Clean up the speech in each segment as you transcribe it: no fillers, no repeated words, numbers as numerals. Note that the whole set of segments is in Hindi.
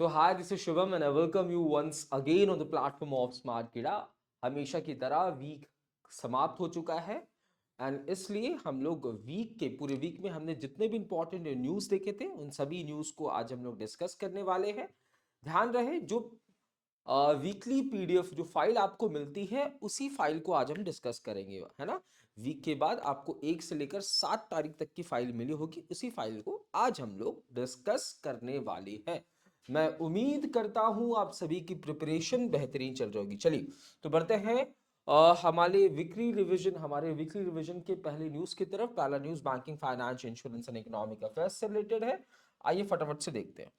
So hi, this is Shubham and I welcome you once again on the platform of Smart Kida. हमेशा की तरह वीक समाप्त हो चुका है एंड इसलिए हम लोग वीक के पूरे वीक में हमने जितने भी इंपॉर्टेंट न्यूज़ देखे थे उन सभी न्यूज़ को आज हम लोग डिस्कस करने वाले हैं। ध्यान रहे जो वीकली पीडीएफ जो फाइल आपको मिलती है उसी फाइल को आज हम डिस्कस करेंगे, है ना। वीक के बाद आपको 1 से लेकर 7 तारीख तक की फाइल मिली होगी, उसी फाइल को आज हम लोग डिस्कस करने वाले हैं। मैं उम्मीद करता हूं आप सभी की प्रिपरेशन बेहतरीन चल रही होगी। चलिए तो बढ़ते हैं हमारे वीकली रिवीजन के पहले न्यूज की तरफ। पहला news banking, finance, insurance and economic affairs से रिलेटेड है। आइए फटाफट से देखते हैं।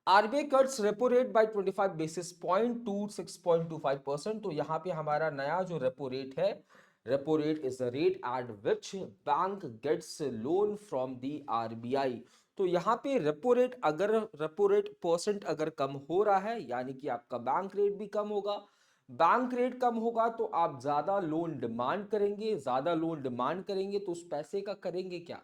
RBI cuts repo rate by 25 basis point to 6.25%। तो यहाँ पे हमारा नया जो रेपो रेट है, repo rate is the rate at which bank gets loan from the RBI. तो यहाँ पे रेपो रेट परसेंट अगर कम हो रहा है यानी कि आपका बैंक रेट भी कम होगा। बैंक रेट कम होगा तो आप ज्यादा लोन डिमांड करेंगे, ज्यादा लोन डिमांड करेंगे तो उस पैसे का करेंगे क्या,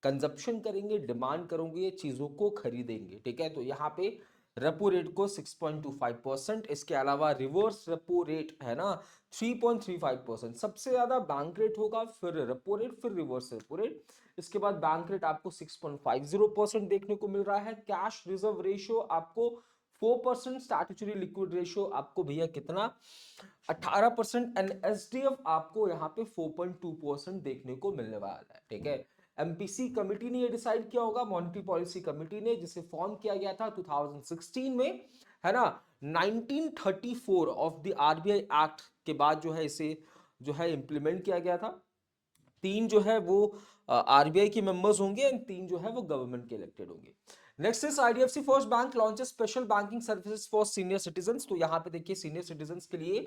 कंजप्शन करेंगे, डिमांड करोगे, चीजों को खरीदेंगे। ठीक है, तो यहाँ पे रेपो रेट को 6.25%, इसके अलावा रिवर्स रेपो रेट है ना 3.35%। सबसे ज्यादा बैंक रेट होगा, फिर रेपो रेट, फिर रिवर्स रेपो रेट। इसके बाद बैंक रेट आपको 6.50% देखने को मिल रहा है। कैश रिजर्व रेशियो आपको 4%, स्टैट्यूटरी लिक्विड रेशियो आपको भैया कितना 18%, एंड एसडीएफ आपको यहाँ पे 4.2% देखने को मिलने वाला है। ठीक है, एमपीसी कमिटी ने ये डिसाइड किया होगा, मॉनेटरी पॉलिसी कमिटी ने, जिसे फॉर्म किया गया था 2016 में, है ना। 1934 ऑफ द आरबीआई एक्ट के बाद जो है इसे जो है इंप्लीमेंट किया गया था। 3 जो है वो आरबीआई के मेंबर्स होंगे एंड 3 जो है वो गवर्नमेंट के इलेक्टेड होंगे। Next is IDFC first bank launches special banking services for senior citizen. तो यहाँ पे देखिए सीनियर सिटीजन के लिए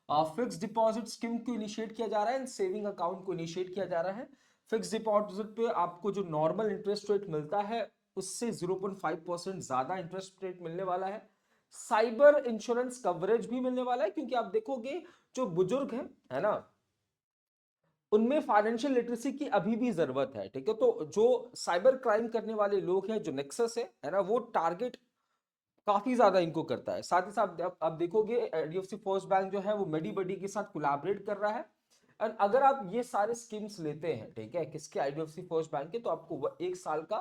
फिक्स डिपॉजिट स्कीम को इनिशिएट किया जा रहा है एंड सेविंग अकाउंट को इनिशिएट किया जा रहा है। फिक्स डिपॉजिट पे आपको जो नॉर्मल इंटरेस्ट रेट मिलता है उससे 0.5% ज्यादा इंटरेस्ट रेट मिलने वाला है। साइबर इंश्योरेंस कवरेज भी मिलने वाला है, क्योंकि आप देखोगे जो बुजुर्ग है ना, उनमें फाइनेंशियल लिटरेसी की अभी भी जरूरत है। ठीक है, तो जो साइबर क्राइम करने वाले लोग हैं, जो नेक्सस है ना, वो टारगेट काफी ज्यादा इनको करता है। साथ ही साथ आप देखोगे एचडीएफसी फर्स्ट बैंक जो है वो मेडी बडी के साथ कोलैबोरेट कर रहा है। और अगर आप ये सारे स्कीम्स लेते हैं, ठीक है, किसके, आईडीएफसी फर्स्ट बैंक के, तो आपको 1 साल का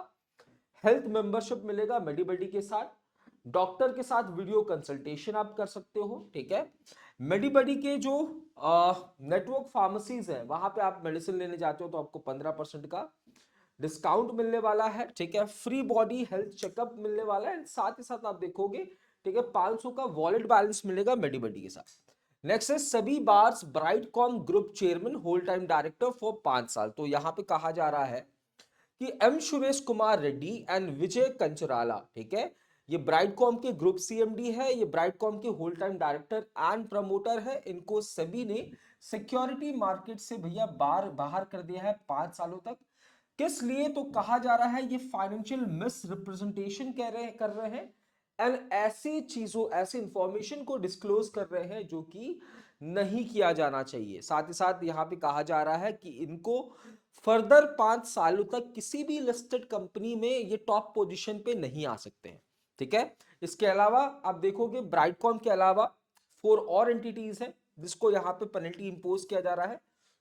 हेल्थ मेंबरशिप मिलेगा मेडिबडी के साथ। डॉक्टर के साथ वीडियो कंसल्टेशन आप कर सकते हो। ठीक है, मेडिबडी के जो नेटवर्क फार्मेसीज है वहां पे आप मेडिसिन लेने जाते हो तो आपको 15% का डिस्काउंट मिलने वाला है। ठीक है, फ्री बॉडी हेल्थ चेकअप मिलने वाला है। साथ ही साथ आप देखोगे, ठीक है, 500 का वॉलेट बैलेंस मिलेगा मेडिबडी के साथ। नेक्स्ट है सभी bars Brightcom group chairman whole time director for 5 साल। तो यहां पे कहा जा रहा है कि एम सुरेश कुमार रेड्डी एंड विजय कंचराला, ठीक है, ये ब्राइटकॉम के ग्रुप सीएमडी है, ये ब्राइटकॉम के whole time director and promoter है। इनको सभी ने सिक्योरिटी मार्केट से भैया बाहर बाहर कर दिया है 5 सालों तक। किस लिए, तो कहा जा रहा है ये फाइनेंशियल मिस रिप्रेजेंटेशन कर रहे हैं एंड ऐसी चीजों, ऐसी इंफॉर्मेशन को डिस्क्लोज कर रहे हैं जो कि नहीं किया जाना चाहिए। साथ ही साथ यहां पे कहा जा रहा है कि इनको फर्दर 5 सालों तक किसी भी लिस्टेड कंपनी में ये टॉप पोजीशन पे नहीं आ सकते हैं। ठीक है, इसके अलावा आप देखोगे ब्राइटकॉम के अलावा 4 और एंटिटीज हैं जिसको यहां पे पेनल्टी इंपोज किया जा रहा है,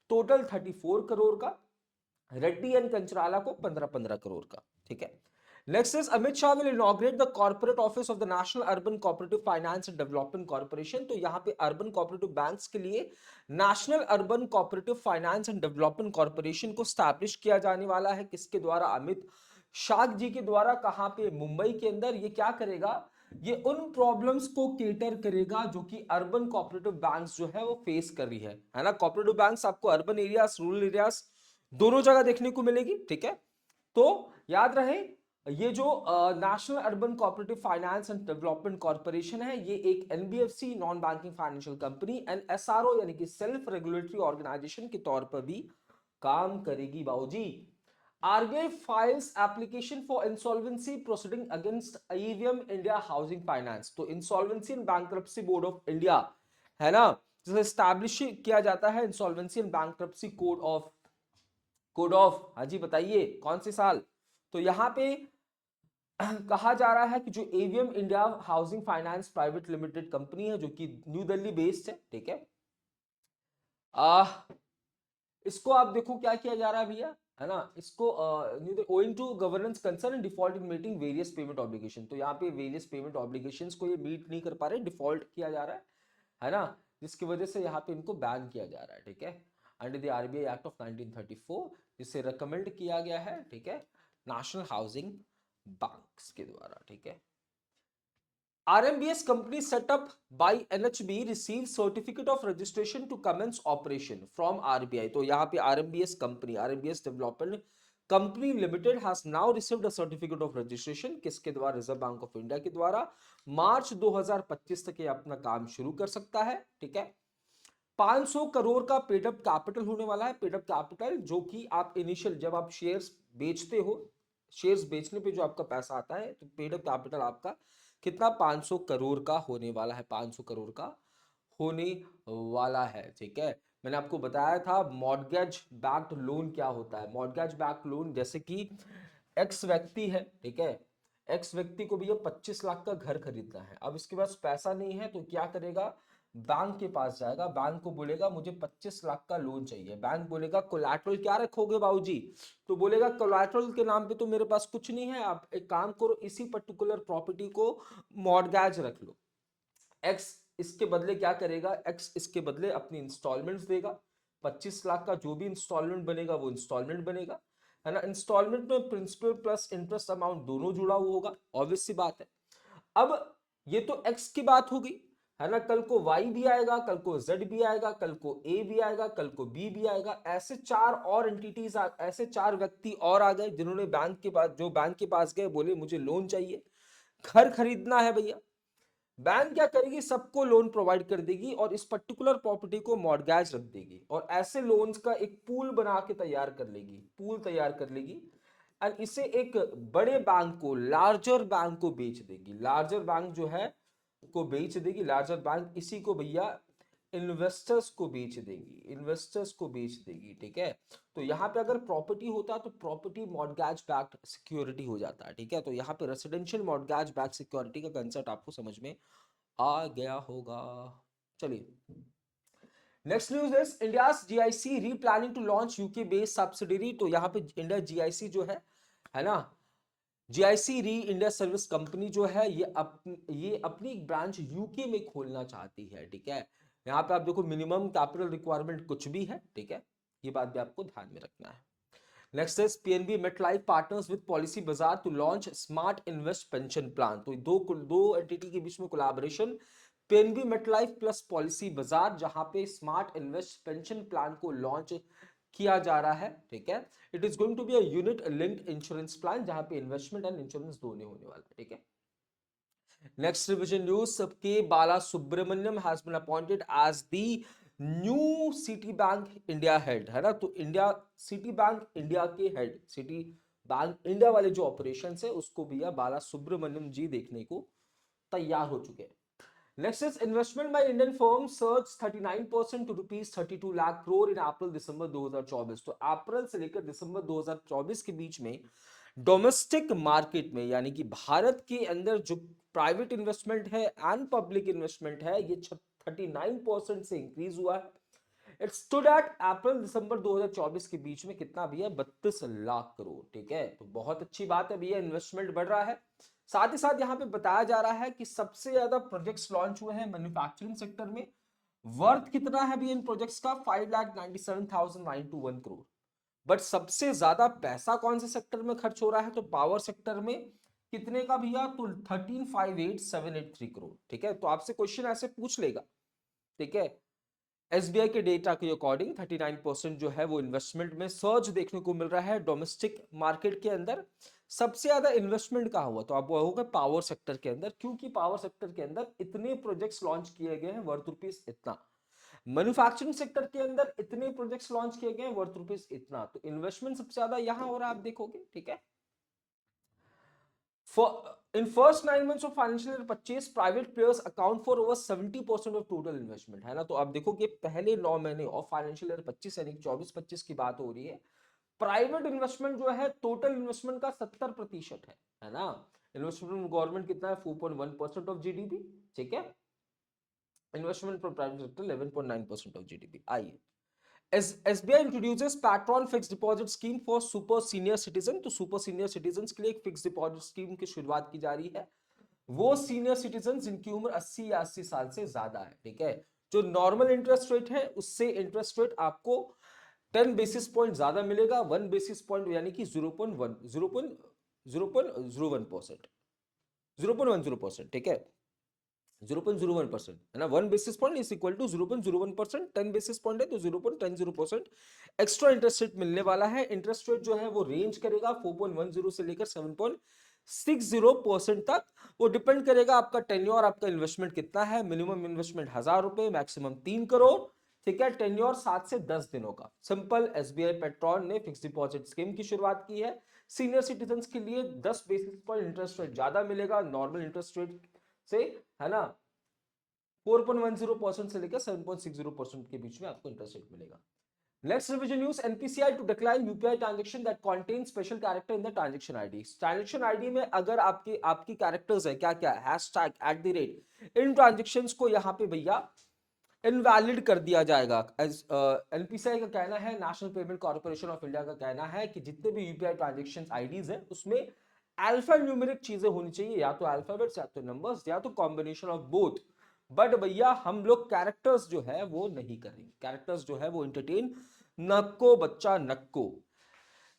टोटल 34 करोड़ का। रेड्डी एंड कंचराला को 15-15 करोड़ का। ठीक है, next is Amit Shah will inaugurate the corporate office of the national urban cooperative finance and development corporation. तो यहाँ पे अर्बन कोऑपरेटिव बैंक्स के लिए national urban cooperative finance and development corporation को स्टैब्लिश किया जाने वाला है। किसके द्वारा, अमित शाह जी के द्वारा। कहां पे, मुंबई के अंदर। ये क्या करेगा, ये उन प्रॉब्लम्स को केटर करेगा जो कि अर्बन कोऑपरेटिव बैंक्स जो है वो फेस कर रही है ना। कोऑपरेटिव बैंक्स आपको अर्बन एरियाज, रूरल एरियाज दोनों जगह देखने को मिलेगी। ठीक है, तो याद रहे ये जो national urban cooperative finance and development corporation है, ये एक NBFC, non banking financial company, and SRO यानी कि सेल्फ रेगुलेटरी ऑर्गेनाइजेशन के तौर पर भी काम करेगी बाबूजी। RBI files application for insolvency proceeding against EVM India housing finance. तो insolvency and bankruptcy board of India, है ना, जिसे स्टैब्लिश किया जाता है insolvency and bankruptcy code of, हाँ जी बताइए कौन से साल। तो यहां पे कहा जा रहा है कि जो AVM India housing finance private limited company है जो कि न्यू दिल्ली बेस्ड है, ठीक है, इसको आप देखो क्या किया जा रहा है भैया, है ना, इसको owing to governance concern and default in meeting various payment obligation, तो यहाँ पे वेरियस पेमेंट ऑब्लिगेशंस को ये मीट नहीं कर पा रहे, डिफॉल्ट किया जा रहा है ना, जिसकी वजह से यहाँ पे इनको बैन किया जा रहा है, ठीक है, under the RBI act of 1934, जिसे रिकमेंड किया गया है, ठीक है, नेशनल हाउसिंग बैंक्स के द्वारा, ठीक है। RMBS company set up by NHB received certificate of registration to commence operation from RBI. तो यहाँ पे RMBS company, RMBS Development Company Limited has now received a certificate of registration, किसके द्वारा? रिजर्व बैंक ऑफ इंडिया के द्वारा। मार्च 2025 तक ये अपना काम शुरू कर सकता है, ठीक है। 500 करोड़ का पेडअप कैपिटल होने वाला है। पेडअप कैपिटल जो कि आप इनिशियल जब आप शेयर्स बेचते हो, शेयर्स बेचने पे जो आपका पैसा आता है, तो पेडअप कैपिटल आपका कितना? 500 करोड़ का होने वाला है, 500 करोड़ का होने वाला है, ठीक है। मैंने आपको बताया था मॉर्गेज बैक्ड लोन क्या होता है। मॉर्गेज बैक्ड लोन जैसे कि एक्स व्यक्ति है, ठीक है, एक्स व्यक्ति को भी ये 25 लाख का घर खरीदना है। अब इसके पास पैसा नहीं है तो क्या करेगा? बैंक के पास जाएगा, बैंक को बोलेगा मुझे 25 लाख का लोन चाहिए। बैंक बोलेगा कोलैटरल क्या रखोगे बाबूजी? तो बोलेगा कोलैटरल के नाम पे तो मेरे पास कुछ नहीं है, आप एक काम करो, इसी पर्टिकुलर प्रॉपर्टी को मॉर्गेज रख लो। एक्स इसके बदले क्या करेगा? एक्स इसके बदले अपनी इंस्टॉलमेंट्स देगा। 25 लाख का जो भी इंस्टॉलमेंट बनेगा वो इंस्टॉलमेंट बनेगा, है ना। इंस्टॉलमेंट में प्रिंसिपल प्लस इंटरेस्ट अमाउंट दोनों जुड़ा हुआ होगा, ऑब्वियस सी बात है। अब ये तो एक्स की बात हो गई, है ना। कल को वाई भी आएगा, कल को जेड भी आएगा, कल को ए भी आएगा, कल को बी भी आएगा। ऐसे चार और एंटिटीज, ऐसे चार व्यक्ति और आ गए जिन्होंने बैंक के पास, जो बैंक के पास गए, बोले मुझे लोन चाहिए, घर खरीदना है भैया। बैंक क्या करेगी? सबको लोन प्रोवाइड कर देगी और इस पर्टिकुलर प्रॉपर्टी को मॉर्गेज रख देगी और ऐसे लोन्स का एक पूल बना के तैयार कर लेगी, पूल तैयार कर लेगी एंड इसे एक बड़े बैंक को, लार्जर बैंक को बेच देगी। लार्जर बैंक जो है को बेच देगी, लार्जर बैंक इसी को भैया इन्वेस्टर्स को बेच देगी, इन्वेस्टर्स को बेच देगी, ठीक है। तो यहाँ पे अगर प्रॉपर्टी होता तो प्रॉपर्टी मॉर्गेज बैक्ड सिक्योरिटी हो जाता है, ठीक है। तो यहाँ पे रेसिडेंशियल मॉर्गेज बैक्ड सिक्योरिटी का कंसेप्ट आपको समझ में आ गया होगा। चलिए, next news is India's GIC Re planning to launch UK based subsidiary. तो यहाँ पे इंडिया जीआईसी जो है ना, जीआईसी री इंडिया सर्विस कंपनी जो है ये अपनी एक ब्रांच यूके में खोलना चाहती है, ठीक है। यहाँ पे आप देखो मिनिमम कैपिटल रिक्वायरमेंट कुछ भी है, ठीक है, ये बात भी आपको ध्यान में रखना है। Next is PNB MetLife partners with Policybazaar to launch smart invest pension plan. तो दो एंटिटी के बीच में collaboration, PNB MetLife plus Policybazaar, जहां पे स्मार्ट इन्वेस्ट पेंशन प्लान को लॉन्च किया जा रहा है, ठीक है। It is going to be a unit linked insurance plan जहां पे इन्वेस्टमेंट एंड इंश्योरेंस दोनों होने वाला है, ठीक है। Next revision news, K Bala Subramaniam has been appointed as the new Citi bank India head, है ना। तो इंडिया सिटी बैंक इंडिया के हेड, सिटी बैंक इंडिया वाले जो ऑपरेशन है उसको भैया बाला सुब्रमण्यम जी देखने को तैयार हो चुके हैं। Next is investment by Indian firm surged 39% to rupees 32 lakh crore इन अप्रैल दिसंबर 2024। तो अप्रैल से लेकर दिसंबर 2024 के बीच में डोमेस्टिक मार्केट में, यानी कि भारत के अंदर जो प्राइवेट इन्वेस्टमेंट है एंड पब्लिक इन्वेस्टमेंट है, ये 39% से इंक्रीज हुआ है। इट स्टूड एट अप्रैल दिसंबर 2024 के बीच में कितना भैया? 32 लाख करोड़, ठीक है। तो बहुत अच्छी बात है भैया, इन्वेस्टमेंट बढ़ रहा है। साथ ही साथ यहाँ पे बताया जा रहा है कि सबसे ज्यादा प्रोजेक्ट्स लॉन्च हुए हैं मैन्युफैक्चरिंग सेक्टर में। वर्थ कितना है भैया इन प्रोजेक्ट्स का? 5,97,921 करोड़। बट सबसे ज्यादा पैसा कौन से सेक्टर में खर्च हो रहा है? तो पावर सेक्टर में। कितने का भैया? तो 13,58,783 करोड़, ठीक है। तो आपसे क्वेश्चन ऐसे पूछ लेगा, ठीक है। एसबीआई के डेटा के अकॉर्डिंग 39% जो है वो इन्वेस्टमेंट में सर्ज देखने को मिल रहा है डोमेस्टिक मार्केट के अंदर। सबसे ज्यादा इन्वेस्टमेंट कहाँ हुआ? तो आप वो होगा पावर सेक्टर के अंदर, क्योंकि पावर सेक्टर के अंदर इतने प्रोजेक्ट्स लॉन्च किए गए हैं वर्थ रुपीस इतना। मैन्युफैक्चरिंग सेक्टर के अंदर इतने प्रोजेक्ट्स लॉन्च किए गए हैं वर्थ रुपीस इतना। तो इन्वेस्टमेंट सबसे ज्यादा यहां हो रहा है, आप देखोगे, ठीक है। In first 9 months of financial year 25, private players account for over 70% of total investment, है ना। तो आप देखो कि पहले 9 महीने ऑफ फाइनेंशियल ईयर 25 यानी 24-25 की बात हो रही है, प्राइवेट इन्वेस्टमेंट जो है टोटल इन्वेस्टमेंट का 70% है ना। इन्वेस्टमेंट गवर्नमेंट कितना है 4.1% ऑफ जीडीपी, ठीक है। Investment from private sector 11.9% of GDP. आइए, SBI introduces patron fix deposit scheme for super senior citizen. तो सुपर सीनियर सिटीजन के लिए एक फिक्स डिपॉजिट स्कीम की शुरुआत की जा रही है। वो सीनियर सिटीजन जिनकी उम्र 80 या 80 साल से ज्यादा है, ठीक है। जो नॉर्मल इंटरेस्ट रेट है उससे इंटरेस्ट रेट आपको 10 बेसिस पॉइंट ज्यादा मिलेगा, 1 बेसिस पॉइंट यानी कि 0.01%, 0.10%, ठीक है। 0.01% है ना, 1 basis point is equal to 0.01%, 10 basis point है तो 0.10% एक्स्ट्रा इंटरेस्ट रेट मिलने वाला है। इंटरेस्ट रेट जो है वो रेंज करेगा 4.10 से लेकर 7.60% तक। वो डिपेंड करेगा आपका टेन्योर, आपका इन्वेस्टमेंट कितना है। मिनिमम इन्वेस्टमेंट 1000 रुपए, मैक्सिमम 3 करोड़, ठीक है। टेन्योर 7 से 10 दिनों का। सिंपल, एसबीआई पेट्रॉन ने फिक्स डिपॉजिट स्कीम की शुरुआत की है। सीनियर सिटीजन के लिए 10 बेसिस पॉइंट इंटरेस्ट रेट ज्यादा मिलेगा नॉर्मल इंटरेस्ट रेट से, है ना। 4.10% से लेकर 7.60% के बीच में आपको इंटरेस्ट रेट मिलेगा। Next revision use NPCI to decline UPI transaction that contains special character in the transaction ID. Transaction ID में अगर आपकी कैरेक्टर्स है क्या क्या, हैशटैग, @, इन ट्रांजेक्शन्स को यहाँ पे भैया इनवैलिड कर दिया जाएगा। एनपीसीआई का कहना है, national payment corporation of India का कहना है कि जितने भी यूपीआई ट्रांजेक्शन आईडीज हैं उसमें अल्फा न्यूमेरिक चीजें होनी चाहिए, या तो अल्फाबेट्स या तो नंबर्स या तो कॉम्बिनेशन ऑफ बोथ। बट भैया हम लोग कैरेक्टर्स जो है वो नहीं करेंगे, कैरेक्टर्स जो है वो एंटरटेन नक्को बच्चा नक्को।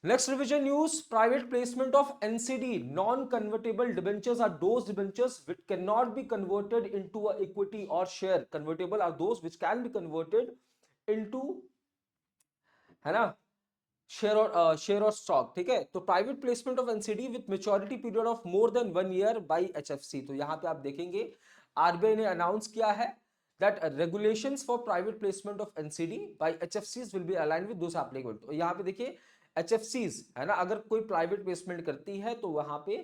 Next revision news, private placement of NCD, non-convertible debentures are those debentures which cannot be converted into a equity or share. Convertible are those which can be converted into, है ना, शेयर और स्टॉक, ठीक है। तो private placement of NCD with maturity period of more than 1 year by HFC. तो यहाँ पे आप देखेंगे आरबीआई ने अनाउंस किया है that regulations for private placement of NCD by HFCs will be aligned with those applicable। तो यहाँ पे देखिए HFCs है ना, अगर कोई प्राइवेट प्लेसमेंट करती है तो वहां पे,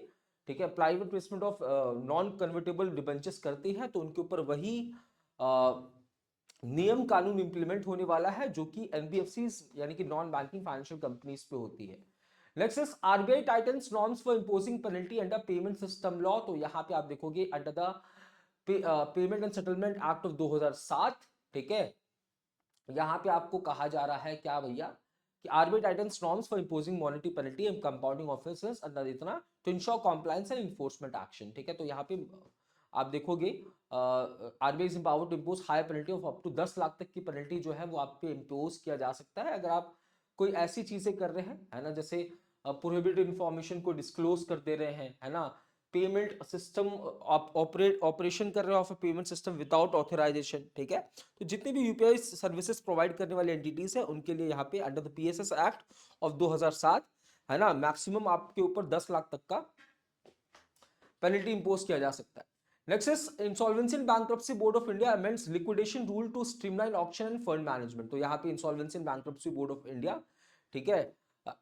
ठीक है, private placement of non convertible debentures करती है तो उनके ऊपर वही नियम कानून इंप्लीमेंट होने वाला है जो कि एनबीएफसीज यानी कि नॉन बैंकिंग फाइनेंशियल कंपनीज पे होती है। Next is RBI tightens norms for imposing penalty under payment system law. तो यहाँ पे आप देखोगे under the payment and settlement act of 2007, ठीक है। यहां पे आपको कहा जा रहा है क्या भैया कि RBI tightens norms for imposing monetary penalty and compounding offences under इतना to ensure compliance and enforcement action, ठीक है। तो यहाँ पे आप देखोगे RBI is empowered to impose higher penalty of up to 10 lakh तक की पेनल्टी जो है वो आप पे इंपोज किया जा सकता है अगर आप कोई ऐसी चीजें कर रहे हैं, है ना, जैसे प्रोहिबिटेड इंफॉर्मेशन को डिस्क्लोज कर दे रहे हैं, है ना, पेमेंट सिस्टम ऑपरेशन कर रहे हो of payment system without authorisation, ठीक है। तो जितने भी यूपीआई सर्विसेज प्रोवाइड करने वाले एंटिटीज है उनके लिए यहाँ पे under the PSS act of 2007, है ना, मैक्सिमम आपके ऊपर 10 लाख तक का पेनल्टी इंपोज किया जा सकता है। Next is insolvency and bankruptcy board of India amends liquidation rule to streamline auction and fund management. तो यहाँ पे insolvency and bankruptcy board of India, ठीक है,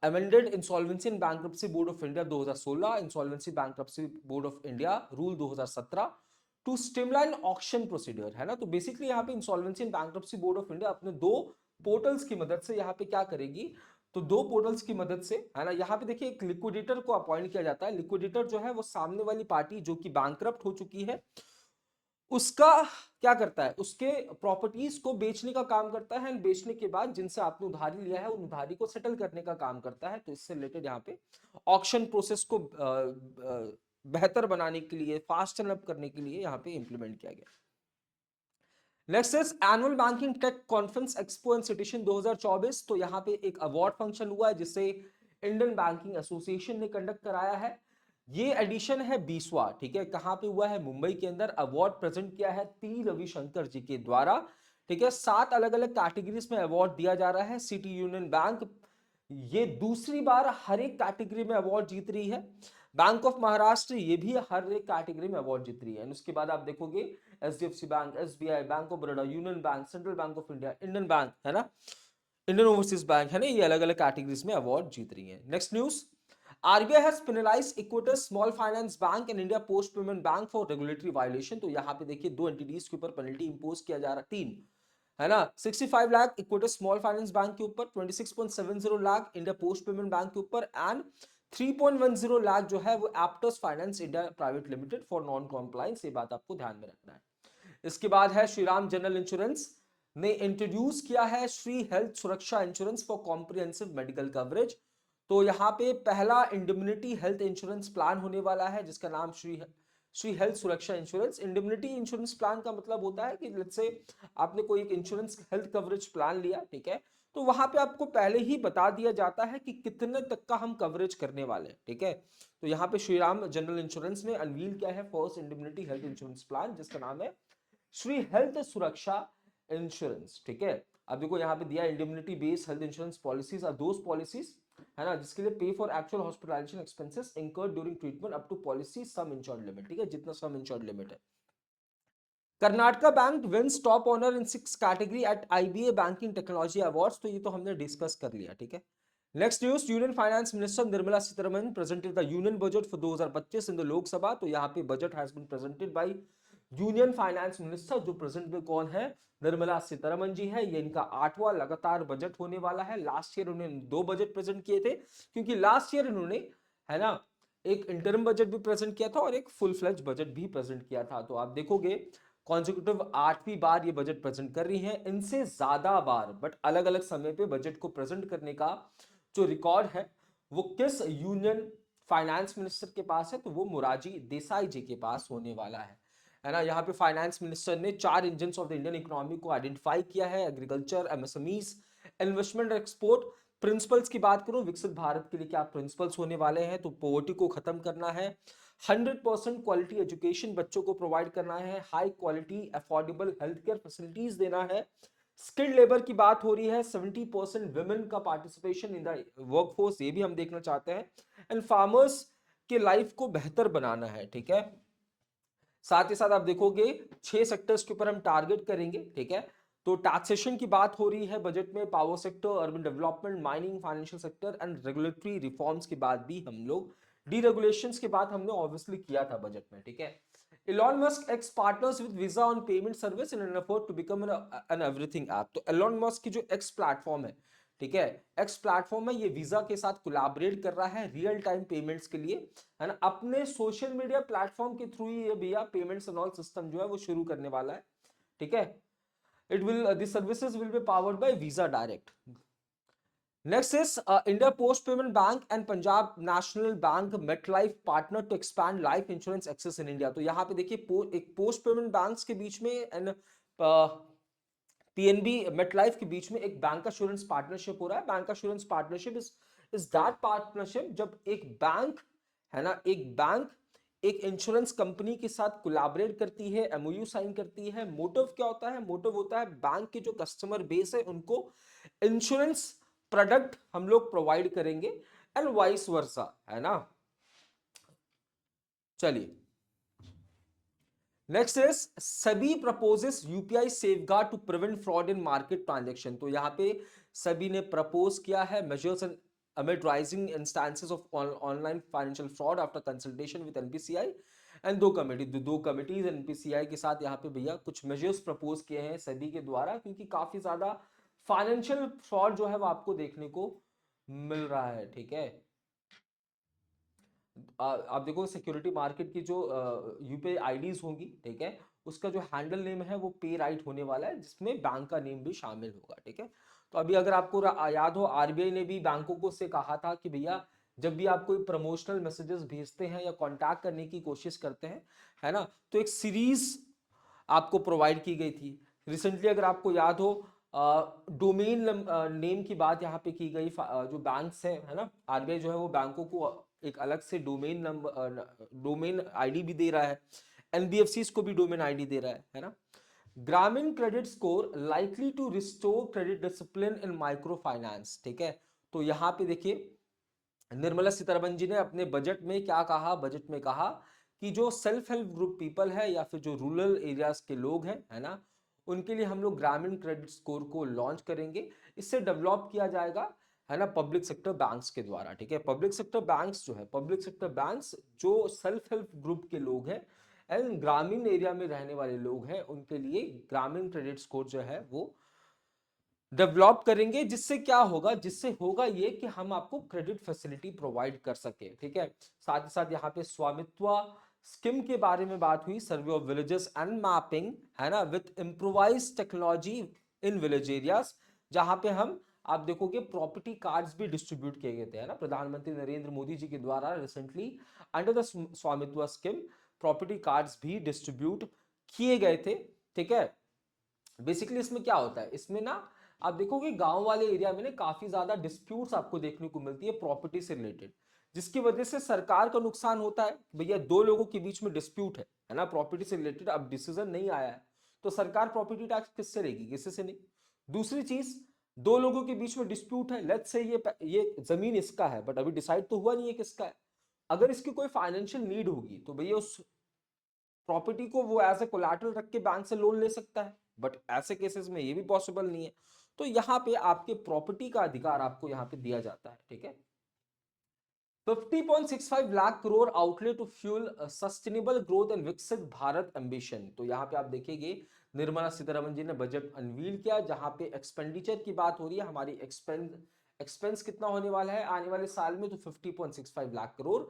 amended insolvency and bankruptcy board of India 2016, insolvency bankruptcy board of India rule 2017 to streamline auction procedure, है ना। तो बेसिकली यहाँ पे insolvency and bankruptcy board of India अपने दो पोर्टल्स की मदद से यहाँ पे क्या करेगी, तो दो पोर्टल्स की मदद से, है ना, यहाँ पे देखिए एक लिक्विडेटर को अपॉइंट किया जाता है। लिक्विडेटर जो है वो सामने वाली पार्टी जो कि बैंकरप्ट हो चुकी है उसका क्या करता है, उसके प्रॉपर्टीज को बेचने का काम करता है, एंड बेचने के बाद जिनसे आपने उधारी लिया है उन उधारी को सेटल करने का काम करता है। तो इससे रिलेटेड यहाँ पे ऑक्शन प्रोसेस को बेहतर बनाने के लिए, फास्ट एंड अप करने के लिए यहाँ पे इंप्लीमेंट किया गया। Next is annual banking tech conference expo and citation 2024। तो यहाँ पे एक अवार्ड फंक्शन हुआ है जिसे इंडियन बैंकिंग एसोसिएशन ने कंडक्ट कराया है। ये एडिशन है 20वां, ठीक है। कहां पे हुआ है, मुंबई के अंदर। अवार्ड प्रेजेंट किया है टी रविशंकर जी के द्वारा, ठीक है। 7 अलग अलग कैटेगरीज में अवार्ड दिया जा रहा है। सिटी यूनियन बैंक ये दूसरी बार हर एक कैटेगरी में अवार्ड जीत रही है। बैंक ऑफ महाराष्ट्र ये भी हर एक कैटेगरी में अवार्ड जीत रही है। उसके बाद आप देखोगे HDFC bank, SBI, bank of Baroda, union bank, central bank of India, Indian bank, है ना, इंडियन ओवरसीज बैंक, है ना, ये अलग अलग कैटेगरीज में अवार्ड जीत रही है। Next news, RBI has penalised Equitas small finance bank and India post payment bank for regulatory violation. तो यहाँ पे देखिए दो एंटिटीज के ऊपर पेनल्टी इंपोज किया जा रहा है, 3, है ना, 65 lakh equity small finance bank के ऊपर, 26.70 lakh India post payment bank के ऊपर, एंड 3.10 लाख जो है वो Aptus finance India private limited for non compliance, ये बात आपको ध्यान में रखना है। इसके बाद है श्रीराम जनरल इंश्योरेंस ने इंट्रोड्यूस किया है श्री हेल्थ सुरक्षा insurance for comprehensive medical coverage. तो यहाँ पे पहला इंडिम्निटी हेल्थ इंश्योरेंस प्लान होने वाला है जिसका नाम श्री हेल्थ सुरक्षा इंश्योरेंस। इंडिम्निटी इंश्योरेंस प्लान का मतलब होता है कि लेट्स से आपने कोई एक इंश्योरेंस हेल्थ कवरेज प्लान लिया, ठीक है, तो वहां पे आपको पहले ही बता दिया जाता है कि कितने तक का हम कवरेज करने वाले हैं, ठीक है। तो यहाँ पे श्रीराम जनरल इंश्योरेंस ने अनवील किया है फर्स्ट इंडिम्निटी हेल्थ इंश्योरेंस प्लान जिसका नाम है श्री हेल्थ सुरक्षा इंश्योरेंस, ठीक है। अब देखो यहाँ पे दिया indemnity based health insurance policies are those policies, है ना, जिसके लिए pay for actual hospitalization expenses incurred during treatment up to policy sum insured limit, ठीक है, जितना सम इंश्योर्ड लिमिट है। Karnataka bank wins top honour in 6 category at IBA banking technology awards, तो ये तो हमने डिस्कस कर लिया, ठीक है। Next news, union finance minister Nirmala Sitharaman presented the union budget for 2025 in the Lok Sabha. तो यहाँ पे budget has been presented by union finance minister, जो प्रेजेंट में कौन है, निर्मला सीतारमन जी है। ये इनका 8वां लगातार बजट होने वाला है। लास्ट ईयर उन्होंने 2 बजट प्रेजेंट किए थे, क्योंकि लास्ट ईयर इन्होंने, है ना, एक इंटरिम बजट भी प्रेजेंट किया था और एक फुल फ्लेज बजट भी प्रेजेंट किया था। तो आप देखोगे कॉन्जिक्यूटिव 8वीं बार ये बजट प्रेजेंट कर रही है। इनसे ज्यादा बार बट अलग अलग समय पे बजट को प्रेजेंट करने का जो रिकॉर्ड है वो किस यूनियन फाइनेंस मिनिस्टर के पास है, तो वो मोरारजी देसाई जी के पास होने वाला है ना। यहाँ पे फाइनेंस मिनिस्टर ने 4 engine of the Indian economy को आइडेंटिफाई किया है, agriculture, MSMEs, investment, export. Principles की बात करूं, विकसित भारत के लिए क्या प्रिंसिपल्स होने वाले हैं, तो पॉवर्टी को खत्म करना है, 100% क्वालिटी एजुकेशन बच्चों को प्रोवाइड करना है, high quality affordable health care facilities देना है, स्किल्ड लेबर की बात हो रही है, 70% विमेन का पार्टिसिपेशन इन द वर्कफोर्स, ये भी हम देखना चाहते हैं, एंड फार्मर्स के लाइफ को बेहतर बनाना है, ठीक है। साथ ही साथ आप देखोगे 6 सेक्टर्स के ऊपर हम टारगेट करेंगे, ठीक है। तो टैक्सेशन की बात हो रही है बजट में, power sector, urban development, mining, financial sector and regulatory reforms की बात भी हम लोग, डीरेगुलेशंस की बात हमने ऑब्वियसली किया था बजट में, ठीक है। Elon Musk ex partners with Visa on payment service in an effort to become an everything app। तो Elon Musk की जो X प्लेटफॉर्म है, ठीक है, X प्लेटफॉर्म है, ये वीजा के साथ कोलैबोरेट कर रहा है रियल टाइम पेमेंट्स के लिए, है ना। अपने सोशल मीडिया प्लेटफॉर्म के थ्रू ही ये भैया पेमेंट्स एंड ऑल सिस्टम जो है वो शुरू करने वाला है, ठीक है। It will the services will be powered by visa direct. Next is India Post Payment Bank and Punjab National Bank MetLife partner to expand life insurance access in India। तो यहाँ पे देखिए एक पोस्ट पेमेंट बैंक्स के बीच में एंड पीएनबी मेटलाइफ के बीच में एक बैंक एश्योरेंस पार्टनरशिप हो रहा है। Bank assurance partnership is that partnership जब एक बैंक, है ना, एक बैंक एक इंश्योरेंस कंपनी के साथ कोलैबोरेट करती है, एमओयू साइन करती है। मोटिव क्या होता है, मोटिव होता है बैंक के जो कस्टमर बेस है उनको इंश्योरेंस प्रोडक्ट हम लोग प्रोवाइड करेंगे एंड वाइस वर्सा, है ना। चलिए next is SEBI proposes UPI safeguard to prevent fraud in market transaction. तो यहाँ पे सेबी ने प्रपोज किया है measures and amid rising instances of online financial fraud after consultation with NPCI and दो कमिटीज एनपीसीआई के साथ यहाँ पे भैया कुछ मेजर्स प्रपोज किए हैं सेबी के द्वारा, क्योंकि काफी ज्यादा फाइनेंशियल फ्रॉड जो है वो आपको देखने को मिल रहा है, ठीक है। आप देखो सिक्योरिटी मार्केट की जो यूपीआई आईडीज होंगी, ठीक है, उसका जो हैंडल नेम है वो पे राइट होने वाला है, जिसमें बैंक का नेम भी शामिल होगा, ठीक है। तो अभी अगर आपको याद हो, आरबीआई ने भी बैंकों को से कहा था कि भैया जब भी आप कोई प्रमोशनल मैसेजेस भेजते हैं या कांटेक्ट करने की कोशिश करते हैं, है ना, तो एक सीरीज आपको प्रोवाइड की गई थी। रिसेंटली अगर आपको याद हो, डोमेन नेम की बात यहाँ पे की गई, जो बैंक्स हैं, है ना, आरबीआई जो है वो बैंकों को एक अलग से डोमेन नंबर, डोमेन आईडी भी दे रहा है, एनबीएफसी को भी डोमेन आईडी दे रहा है ना। ग्रामीण credit score likely to restore credit discipline in microfinance, ठीक है। तो यहाँ पे देखिए निर्मला सीतारमन जी ने अपने बजट में क्या कहा, बजट में कहा कि जो सेल्फ हेल्प ग्रुप पीपल है या फिर जो रूरल एरियाज के लोग हैं, है ना, उनके लिए हम लोग ग्रामीण क्रेडिट स्कोर को लॉन्च करेंगे। इससे डेवलप किया जाएगा, है ना, पब्लिक सेक्टर बैंक्स के द्वारा, ठीक है। पब्लिक सेक्टर बैंक्स जो है, पब्लिक सेक्टर बैंक्स जो सेल्फ हेल्प ग्रुप के लोग हैं एंड ग्रामीण एरिया में रहने वाले लोग हैं, उनके लिए ग्रामीण क्रेडिट स्कोर जो है वो डेवलप करेंगे, जिससे क्या होगा, जिससे होगा ये कि हम आपको क्रेडिट फैसिलिटी प्रोवाइड कर सके, ठीक है। साथ ही साथ यहाँ पे स्वामित्व स्कीम के बारे में बात हुई, survey of villages and mapping, है ना, with improvise technology in village areas, जहां पे हम आप देखोगे प्रॉपर्टी कार्ड्स भी डिस्ट्रीब्यूट किए गए थे, है ना, प्रधानमंत्री नरेंद्र मोदी जी के द्वारा रिसेंटली अंडर द स्वामित्व स्कीम प्रॉपर्टी कार्ड्स भी डिस्ट्रीब्यूट किए गए थे, ठीक है। बेसिकली इसमें क्या होता है, इसमें ना आप देखोगे गांव वाले एरिया में ना काफी ज्यादा डिस्प्यूट्स आपको देखने को मिलती है प्रॉपर्टी से रिलेटेड, जिसकी वजह से सरकार का नुकसान होता है। भैया दो लोगों के बीच में डिस्प्यूट है ना, प्रॉपर्टी से रिलेटेड, अब डिसीजन नहीं आया है, तो सरकार प्रॉपर्टी टैक्स किससे लेगी, किसी से नहीं। दूसरी चीज, दो लोगों के बीच में डिस्प्यूट है, लेट्स से ये जमीन इसका है बट अभी डिसाइड तो हुआ नहीं है किसका है, अगर इसकी कोई फाइनेंशियल नीड होगी तो भैया उस प्रॉपर्टी को वो एज ए कोलैटरल रख के बैंक से लोन ले सकता है, बट ऐसे केसेस में ये भी पॉसिबल नहीं है। तो यहाँ पे आपके प्रॉपर्टी का अधिकार आपको यहाँ पे दिया जाता है, ठीक है। 50.65 lakh crore outlay to fuel sustainable growth and Viksit Bharat ambition. तो यहाँ पे आप देखेंगे निर्मला सीतारमन जी ने बजट अनवील किया, जहां पे एक्सपेंडिचर की बात हो रही है, हमारी एक्सपेंस कितना होने वाला है आने वाले साल में, तो 50.65 लाख करोड़।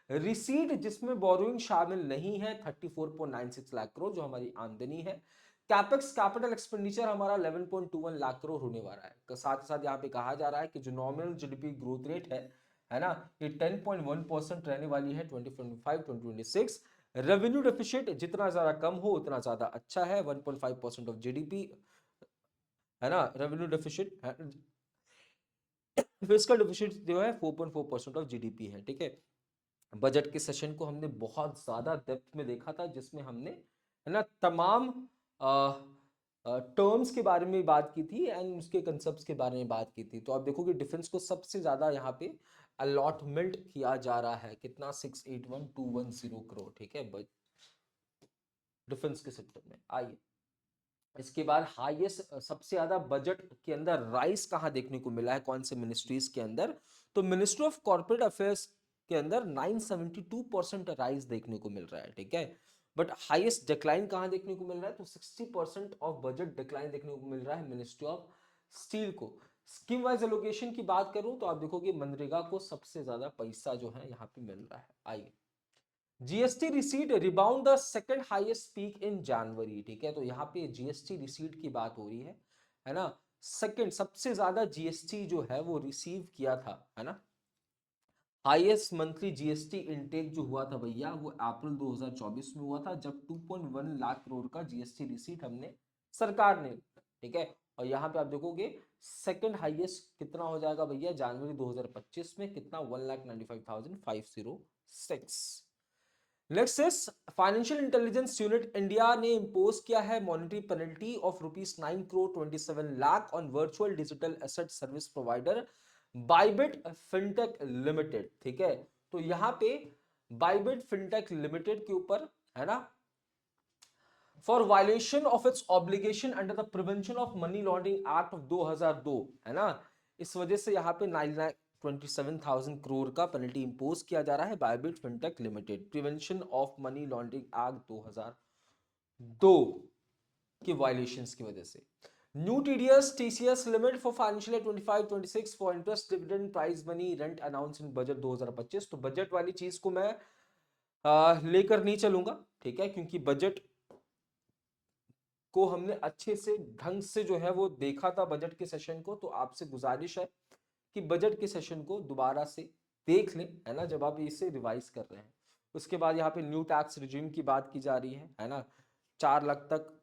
रिसीट जिसमें बोरोइंग शामिल नहीं है 34.96 लाख करोड़ जो हमारी आमदनी है। कैपेक्स कैपिटल एक्सपेंडिचर हमारा 11.21 लाख करोड़ होने वाला है। तो साथ ही साथ यहाँ पे कहा जा रहा है कि जो नॉमिनल जीडीपी ग्रोथ रेट है ना, ये 10.1% रहने वाली है 2025-2026। रेवेन्यू डेफिसिट जितना ज्यादा कम हो उतना ज्यादा अच्छा है, 1.5% ऑफ जीडीपी, है ना, रेवेन्यू डेफिसिट, फिस्कल डेफिसिट जो है 4.4% ऑफ जीडीपी है, ठीक है। बजट के सेशन को हमने बहुत ज्यादा डेप्थ में देखा था, जिसमें हमने, है ना, तमाम टर्म्स के बारे में बात की थी एंड उसके कंसेप्ट्स के बारे में बात की थी। तो आप देखोगे डिफेंस को सबसे ज्यादा यहाँ पे अलॉटमेंट किया जा रहा है, कितना, 681,210 करोड़, ठीक है, डिफेंस के सेक्टर में। आइए इसके बाद हाईएस्ट सबसे ज्यादा बजट के अंदर राइस कहां देखने को मिला है, कौन से मिनिस्ट्रीज के अंदर, तो मिनिस्ट्री ऑफ कॉर्पोरेट अफेयर्स के अंदर 972% राइस देखने को मिल रहा है, ठीक है। बट हाईएस्ट डिक्लाइन कहां देखने को मिल रहा है, तो 60% ऑफ बजट डिक्लाइन देखने को मिल रहा है मिनिस्ट्री ऑफ स्टील को। स्कीम वाइज एलोकेशन की बात करूं तो आप देखोगे मनरेगा को सबसे ज्यादा पैसा जो है यहाँ पे मिल रहा है। आइए GST receipt rebound the second highest peak in January, ठीक है। तो यहाँ पे जीएसटी रिसीट की बात हो रही है ना, सेकंड सबसे ज्यादा जीएसटी जो है वो रिसीव किया था, है ना। हाईएस्ट मंथली जीएसटी इनटेक जो हुआ था भैया वो अप्रैल 2024 में हुआ था, जब 2.1 लाख करोड़ का जीएसटी रिसीट हमने सरकार ने, ठीक है। और यहाँ पे आप देखोगे सेकंड हाईएस्ट कितना हो जाएगा भैया जनवरी 2025 में, कितना, 1,95,506। Next is financial intelligence unit India ने इंपोज किया है monetary penalty of ₹9 crore 27 lakh on virtual digital asset service provider Bybit fintech limited, ठीक है। तो यहां पे बाइबिट फिनटेक लिमिटेड के ऊपर, है ना, for violation of its obligation under the prevention of money laundering act of 2002, है ना, इस वजह से यहाँ पे 9,27,000 करोड़ का पेनल्टी इंपोज किया जा रहा है Bybit fintech limited, prevention of money laundering act 2002 के वायलेशंस की वजह से। New TDS TCS limit for financial year 25-26 for interest dividend prize money rent announce in budget 2025। तो बजट वाली चीज को मैं लेकर नहीं चलूंगा, ठीक है, क्योंकि बजट को हमने अच्छे से ढंग से जो है वो देखा था बजट के सेशन को। तो आपसे गुजारिश है कि बजट के सेशन को दोबारा से देख लें, है ना, जब आप इसे रिवाइज कर रहे हैं। उसके बाद यहाँ पे न्यू टैक्स रिजीम की बात की जा रही है ना, 4 लाख तक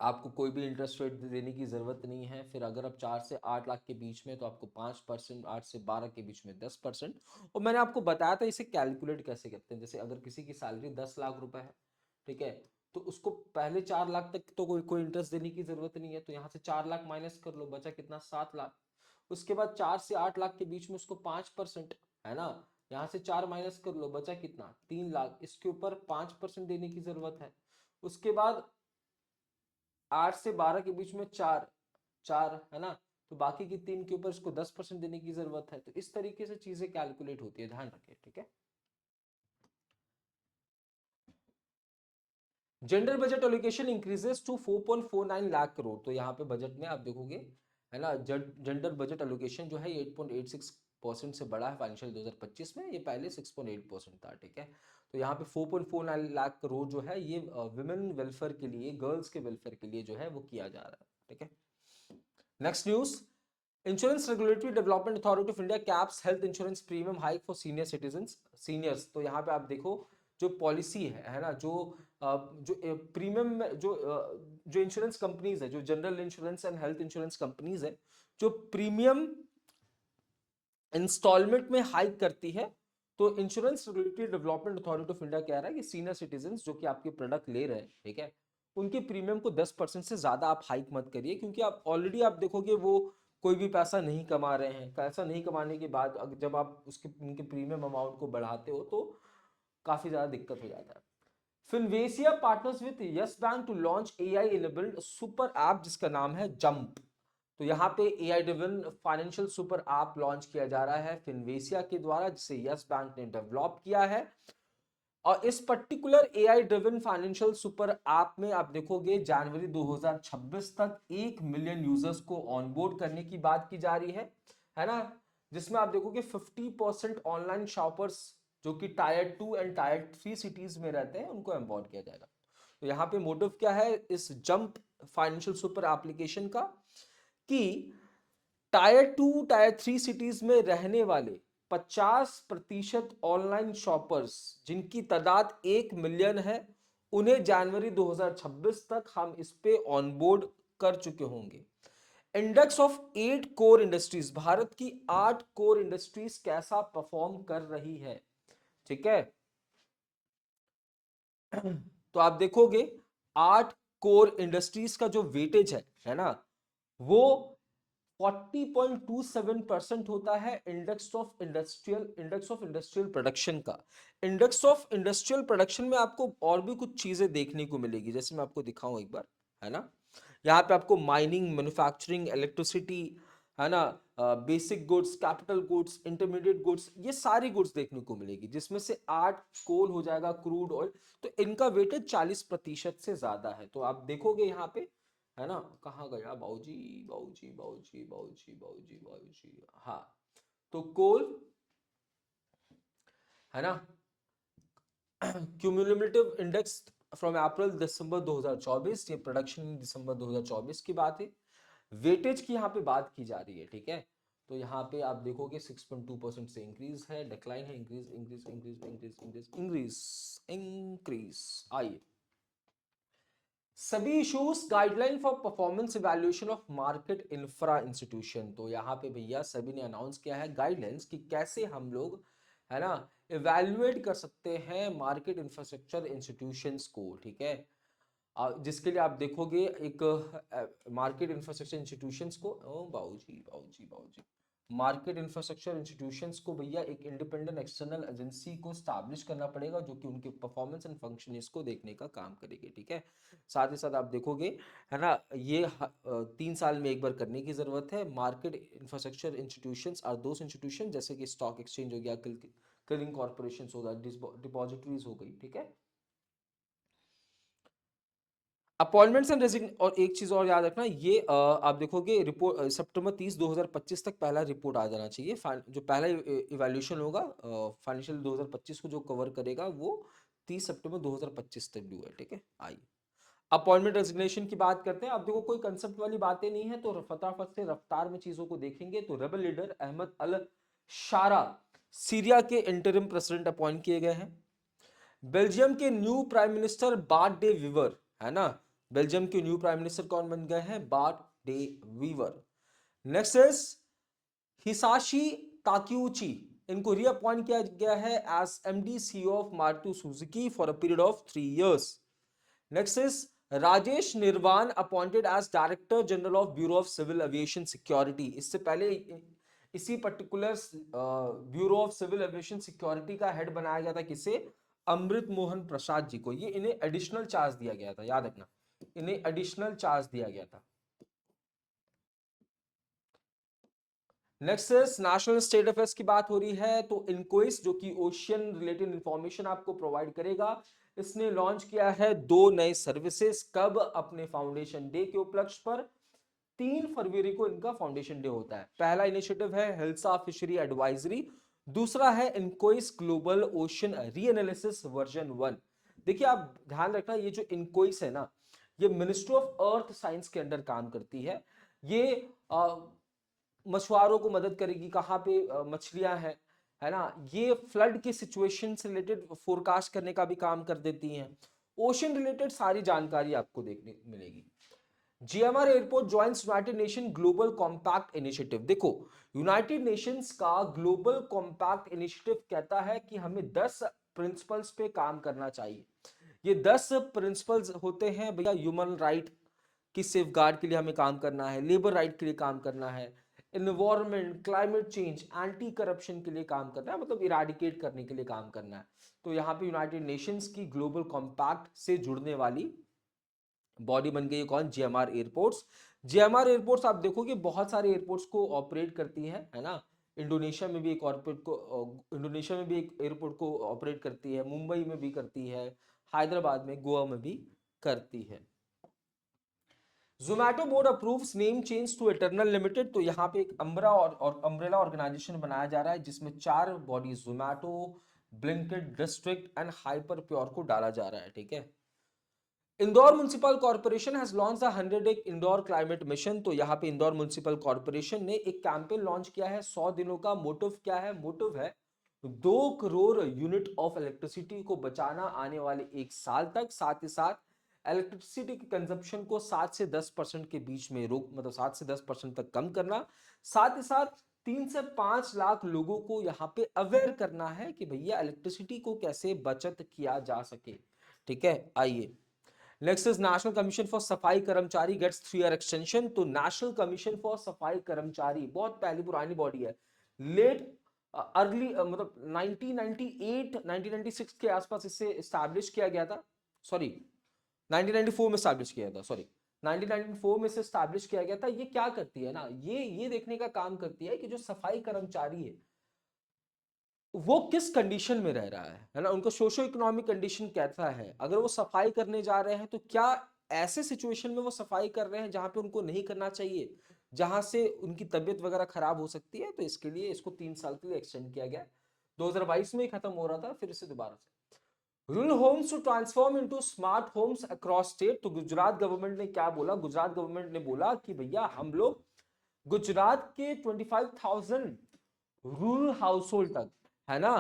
आपको कोई भी इंटरेस्ट रेट देने की जरूरत नहीं है। फिर अगर आप 4 से 8 लाख के बीच में तो आपको 5%, 8 से 12 के बीच में 10%। और मैंने आपको बताया था इसे कैलकुलेट कैसे करते हैं, जैसे अगर किसी की सैलरी 10 लाख रुपए है, ठीक है, तो उसको पहले 4 लाख तक तो कोई इंटरेस्ट देने की जरूरत नहीं है, तो यहाँ से 4 लाख माइनस कर लो, बचा कितना, 7 लाख। उसके बाद 4 से 8 लाख के बीच में उसको 5%, है ना, यहाँ से 4 माइनस कर लो, बचा कितना, 3 लाख, इसके ऊपर 5% देने की जरूरत है। उसके बाद 8 से 12 के बीच में चार चार, है ना, तो बाकी की 3 के ऊपर इसको 10% देने की जरूरत है। तो इस तरीके से चीजें कैलकुलेट होती है, ध्यान रखें, ठीक है। General budget allocation increases to 4.49 lakh crore. तो यहाँ पे बजट में आप देखोगे है ना। जेंडर बजट एलोकेशन जो है 8.86% से बढ़ा है फाइनेंशियल 2025 में, ये पहले 6.8% था, ठीक है। तो यहाँ पे 4.49 लाख करोड़ जो है ये विमेन वेलफेयर के लिए, गर्ल्स के वेलफेयर के लिए जो है वो किया जा रहा है, ठीक है। Next news, insurance regulatory development authority of India caps health insurance premium hike for senior citizen, seniors. तो यहाँ पे आप देखो जो पॉलिसी है ना, जो प्रीमियम में जो इंश्योरेंस कंपनीज है, जो general insurance and health insurance companies है, जो प्रीमियम इंस्टॉलमेंट में हाइक करती है, तो insurance regulatory development authority of India कह रहा है कि सीनियर सिटीजन जो कि आपके प्रोडक्ट ले रहे हैं, ठीक है, उनके प्रीमियम को 10% से ज्यादा आप हाइक मत करिए, क्योंकि आप ऑलरेडी आप देखोगे वो कोई भी पैसा नहीं कमा रहे हैं। पैसा नहीं कमाने के बाद जब आप उसके उनके प्रीमियम अमाउंट को बढ़ाते हो तो काफी ज्यादा दिक्कत हो जाता है। Finvasia partners with Yes bank to launch AI enabled super app जिसका नाम है जंप। तो यहाँ पे AI driven financial super app launch किया जा रहा है फिनवेसिया के द्वारा, जिसे यस बैंक ने डेवलप किया है। और इस particular AI driven financial super app में आप देखोगे जनवरी 2026 तक 1 मिलियन यूजर्स को ऑनबोर्ड करने की बात की जा रही है ना। जिसमें आप देखोगे 50% ऑनलाइन शॉपर्स जो कि टायर 2 एंड टायर 3 सिटीज में रहते हैं उनको ऑनबोर्ड किया जाएगा। तो यहाँ पे मोटिव क्या है इस जंप फाइनेंशियल सुपर एप्लीकेशन का, कि टायर 2 टायर 3 सिटीज में रहने वाले 50% ऑनलाइन शॉपर्स जिनकी तादाद 1 मिलियन है, उन्हें जनवरी 2026 तक हम इस पे ऑनबोर्ड कर चुके होंगे। Index of 8 core industries, Bharat की 8 कोर इंडस्ट्रीज कैसा परफॉर्म कर रही है, ठीक है। तो आप देखोगे 8 कोर इंडस्ट्रीज का जो वेटेज है ना, वो 40.27% होता है इंडेक्स ऑफ इंडस्ट्रियल प्रोडक्शन का। इंडेक्स ऑफ इंडस्ट्रियल प्रोडक्शन में आपको और भी कुछ चीजें देखने को मिलेगी, जैसे मैं आपको दिखाऊं एक बार, है ना। यहाँ पे आपको माइनिंग, मैन्युफैक्चरिंग, इलेक्ट्रिसिटी, है ना, basic goods, capital goods, intermediate goods, ये सारी गुड्स देखने को मिलेगी, जिसमें से 8 कोल हो जाएगा, क्रूड ऑयल। तो इनका वेटेज 40% से ज्यादा है। तो आप देखोगे यहाँ पे, है ना, कहाँ गया बाऊजी, बाऊजी बाऊजी बाऊजी बाऊजी बाऊजी, हाँ। तो कोल, है ना, क्यूमुलेटिव इंडेक्स फ्रॉम अप्रैल दिसंबर 2024, ये प्रोडक्शन दिसंबर 2024 की बात है। वेटेज की यहाँ पे बात की जा रही है, ठीक है। तो यहाँ पे आप देखोगे 6.2% से इंक्रीज है, डिक्लाइन है, increase increase increase increase increase increase increase. आइए, सभी issues guideline for performance evaluation of market infra institution. तो यहाँ पे भैया सभी ने अनाउंस किया है गाइडलाइंस कि कैसे हम लोग, है ना, इवैल्यूएट कर सकते हैं मार्केट इंफ्रास्ट्रक्चर इंस्टीट्यूशंस को, ठीक है। जिसके लिए आप देखोगे एक मार्केट इंफ्रास्ट्रक्चर इंस्टीट्यूशंस को, ओ बाऊजी बाऊजी बाऊजी, मार्केट इंफ्रास्ट्रक्चर इंस्टीट्यूशंस को भैया एक इंडिपेंडेंट एक्सटर्नल एजेंसी को स्टैब्लिश करना पड़ेगा, जो कि उनके परफॉर्मेंस एंड फंक्शन को देखने का काम करेगी, ठीक है। साथ ही साथ आप देखोगे, है ना, ये 3 साल में एक बार करने की जरूरत है। Market infrastructure institutions are those institution जैसे कि स्टॉक एक्सचेंज हो गया, क्लियरिंग कॉर्पोरेशन हो गया, डिपॉजिटरीज हो गई, ठीक है। अपॉइंटमेंट्स एंड रेजिग्न, और एक चीज और याद रखना, ये आप देखोगे रिपोर्ट सितंबर 30 2025 तक पहला रिपोर्ट आ जाना चाहिए। जो पहला इवैल्यूएशन होगा फाइनेंशियल 2025 को जो कवर करेगा वो 30 सितंबर 2025 तक ड्यू है, ठीक है। आइए, अपॉइंटमेंट रेजिग्नेशन की बात करते हैं। अब देखो कोई कंसेप्ट वाली बातें नहीं है, तो फटाफट से रफ्तार में चीजों को देखेंगे। तो रेबल लीडर अहमद अल शारा सीरिया के इंटरिम प्रेसिडेंट अपॉइंट किए गए हैं। बेल्जियम के new prime minister Bart De Wever, है ना, बेल्जियम के न्यू प्राइम मिनिस्टर कौन बन गए हैं, Bart De Wever. Next is Hisashi Takeuchi, इनको रीअपॉइंट किया गया है as MD CEO of Maruti Suzuki for a period of 3 years. Next is Rajesh Nirwan appointed as director general of bureau of civil aviation security. इससे पहले इसी particular bureau of civil aviation security का हेड बनाया गया था किसे, अमृत मोहन प्रसाद जी को। ये इन्हें एडिशनल चार्ज दिया गया था, याद रखना, इन्हें एडिशनल चार्ज दिया गया था। नेक्स्ट नेशनल स्टेट अफेयर्स की बात हो रही है, तो इनकोइस जो कि ओशियन रिलेटेड इंफॉर्मेशन आपको प्रोवाइड करेगा, इसने लॉन्च किया है 2 नए सर्विसेज। कब, अपने फाउंडेशन डे के उपलक्ष्य पर, 3 फरवरी को इनका फाउंडेशन डे होता है। पहला इनिशिएटिव है हिल्सा फिशरी एडवाइजरी, दूसरा है इनकोइस ग्लोबल ओशन रीएनालिसिस वर्जन 1। देखिए आप ध्यान रखना, ये जो इनकोइस है ना, ये मिनिस्ट्री ऑफ अर्थ साइंस के अंडर काम करती है। ये मछुआरों को मदद करेगी, कहाँ पे मछलियां हैं, है ना। ये फ्लड की सिचुएशन से रिलेटेड फोरकास्ट करने का भी काम कर देती हैं। ओशन रिलेटेड सारी जानकारी आपको देखने मिलेगी। GMR airport joins United nation global compact initiative. देखो यूनाइटेड नेशंस का ग्लोबल कॉम्पैक्ट इनिशिएटिव कहता है कि हमें 10 प्रिंसिपल्स पे काम करना चाहिए। ये 10 प्रिंसिपल्स होते हैं भैया। ह्यूमन राइट की सेफगार्ड के लिए हमें काम करना है, लेबर राइट के लिए काम करना है, environment, climate change, anti corruption के लिए काम करना है, मतलब इराडिकेट करने के लिए काम करना है। तो यहाँ पे यूनाइटेड नेशंस की ग्लोबल कॉम्पैक्ट से जुड़ने वाली बॉडी बन गई कौन? GMR airports. जीएमआर एयरपोर्ट्स आप देखोगे बहुत सारे एयरपोर्ट्स को ऑपरेट करती है ना। इंडोनेशिया में भी एक इंडोनेशिया में भी एक एयरपोर्ट को ऑपरेट करती है, मुंबई में भी करती है, हैदराबाद में, गोवा में भी करती है। Zomato board approves name change to Eternal limited. तो यहाँ पे एक अम्ब्रेला ऑर्गेनाइजेशन बनाया जा रहा है जिसमें 4 body Zomato, Blinkit, district and hyper pure को डाला जा रहा है, ठीक है। Indore municipal corporation has launch the 100 Indore climate mission. तो यहाँ पे इंदौर म्युनिसिपल कॉर्पोरेशन ने एक कैंपेन लॉन्च किया है 100 दिनों का। मोटिव क्या है? मोटिव है 2 करोड़ यूनिट ऑफ इलेक्ट्रिसिटी को बचाना आने वाले 1 साल तक। साथ ही साथ इलेक्ट्रिसिटी के कंजप्शन को 7 से 10% के बीच में रोक, मतलब 7 से 10% तक कम करना। साथ ही साथ 3 से 5 लाख लोगों को यहाँ पे अवेयर करना है कि भैया इलेक्ट्रिसिटी को कैसे बचत किया जा सके, ठीक है। आइए next is national commission for सफाई कर्मचारी गेट्स 3 ईयर एक्सटेंशन। तो नेशनल कमीशन फॉर सफाई कर्मचारी बहुत पहली पुरानी बॉडी है। लेट अर्ली मतलब 1998 1996 के आसपास इसे एस्टैब्लिश किया गया था। सॉरी 1994 में एस्टैब्लिश किया था, सॉरी 1994 में से एस्टैब्लिश किया गया था। ये क्या करती है ना, ये देखने का काम करती है कि जो सफाई कर्मचारी है वो किस कंडीशन में रह रहा है ना, उनका सोशो इकोनॉमिक कंडीशन कैसा है। अगर वो सफाई करने जा रहे हैं तो क्या ऐसे सिचुएशन में वो सफाई कर रहे हैं जहां पे उनको नहीं करना चाहिए, जहां से उनकी तबीयत वगैरह खराब हो सकती है। तो इसके लिए इसको 3 साल के लिए एक्सटेंड किया गया। 2022 में ही खत्म हो रहा था, फिर इसे दोबारा से। Rural homes to transform into smart homes across state. तो गुजरात गवर्नमेंट ने क्या बोला? गुजरात गवर्नमेंट ने बोला कि भैया हम लोग गुजरात के 25,000 रूरल हाउस होल्ड तक, है ना,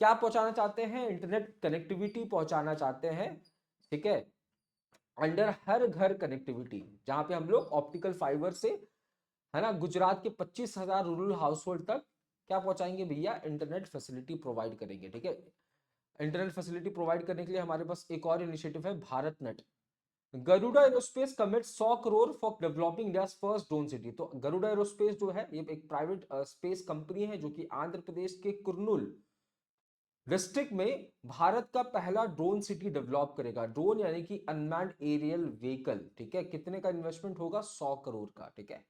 क्या पहुंचाना चाहते हैं? इंटरनेट कनेक्टिविटी पहुंचाना चाहते हैं, ठीक है। अंडर हर घर कनेक्टिविटी, जहां पे हम लोग ऑप्टिकल फाइबर से, है ना, गुजरात के 25,000 रूरल हाउस होल्ड तक क्या पहुंचाएंगे भैया? इंटरनेट फैसिलिटी प्रोवाइड करेंगे, ठीक है। इंटरनेट फैसिलिटी प्रोवाइड करने के लिए हमारे पास एक और इनिशिएटिव है, Bharat net. Garuda aerospace commit 100 crore for developing India's first drone city. तो गरुड़ा एरोस्पेस जो है ये एक प्राइवेट स्पेस कंपनी है जो कि आंध्र प्रदेश के कुर्नूल डिस्ट्रिक्ट में भारत का पहला ड्रोन सिटी डेवलप करेगा। ड्रोन यानी कि अनमैन्ड एरियल व्हीकल, ठीक है। कितने का इन्वेस्टमेंट होगा? 100 करोड़ का, ठीक है।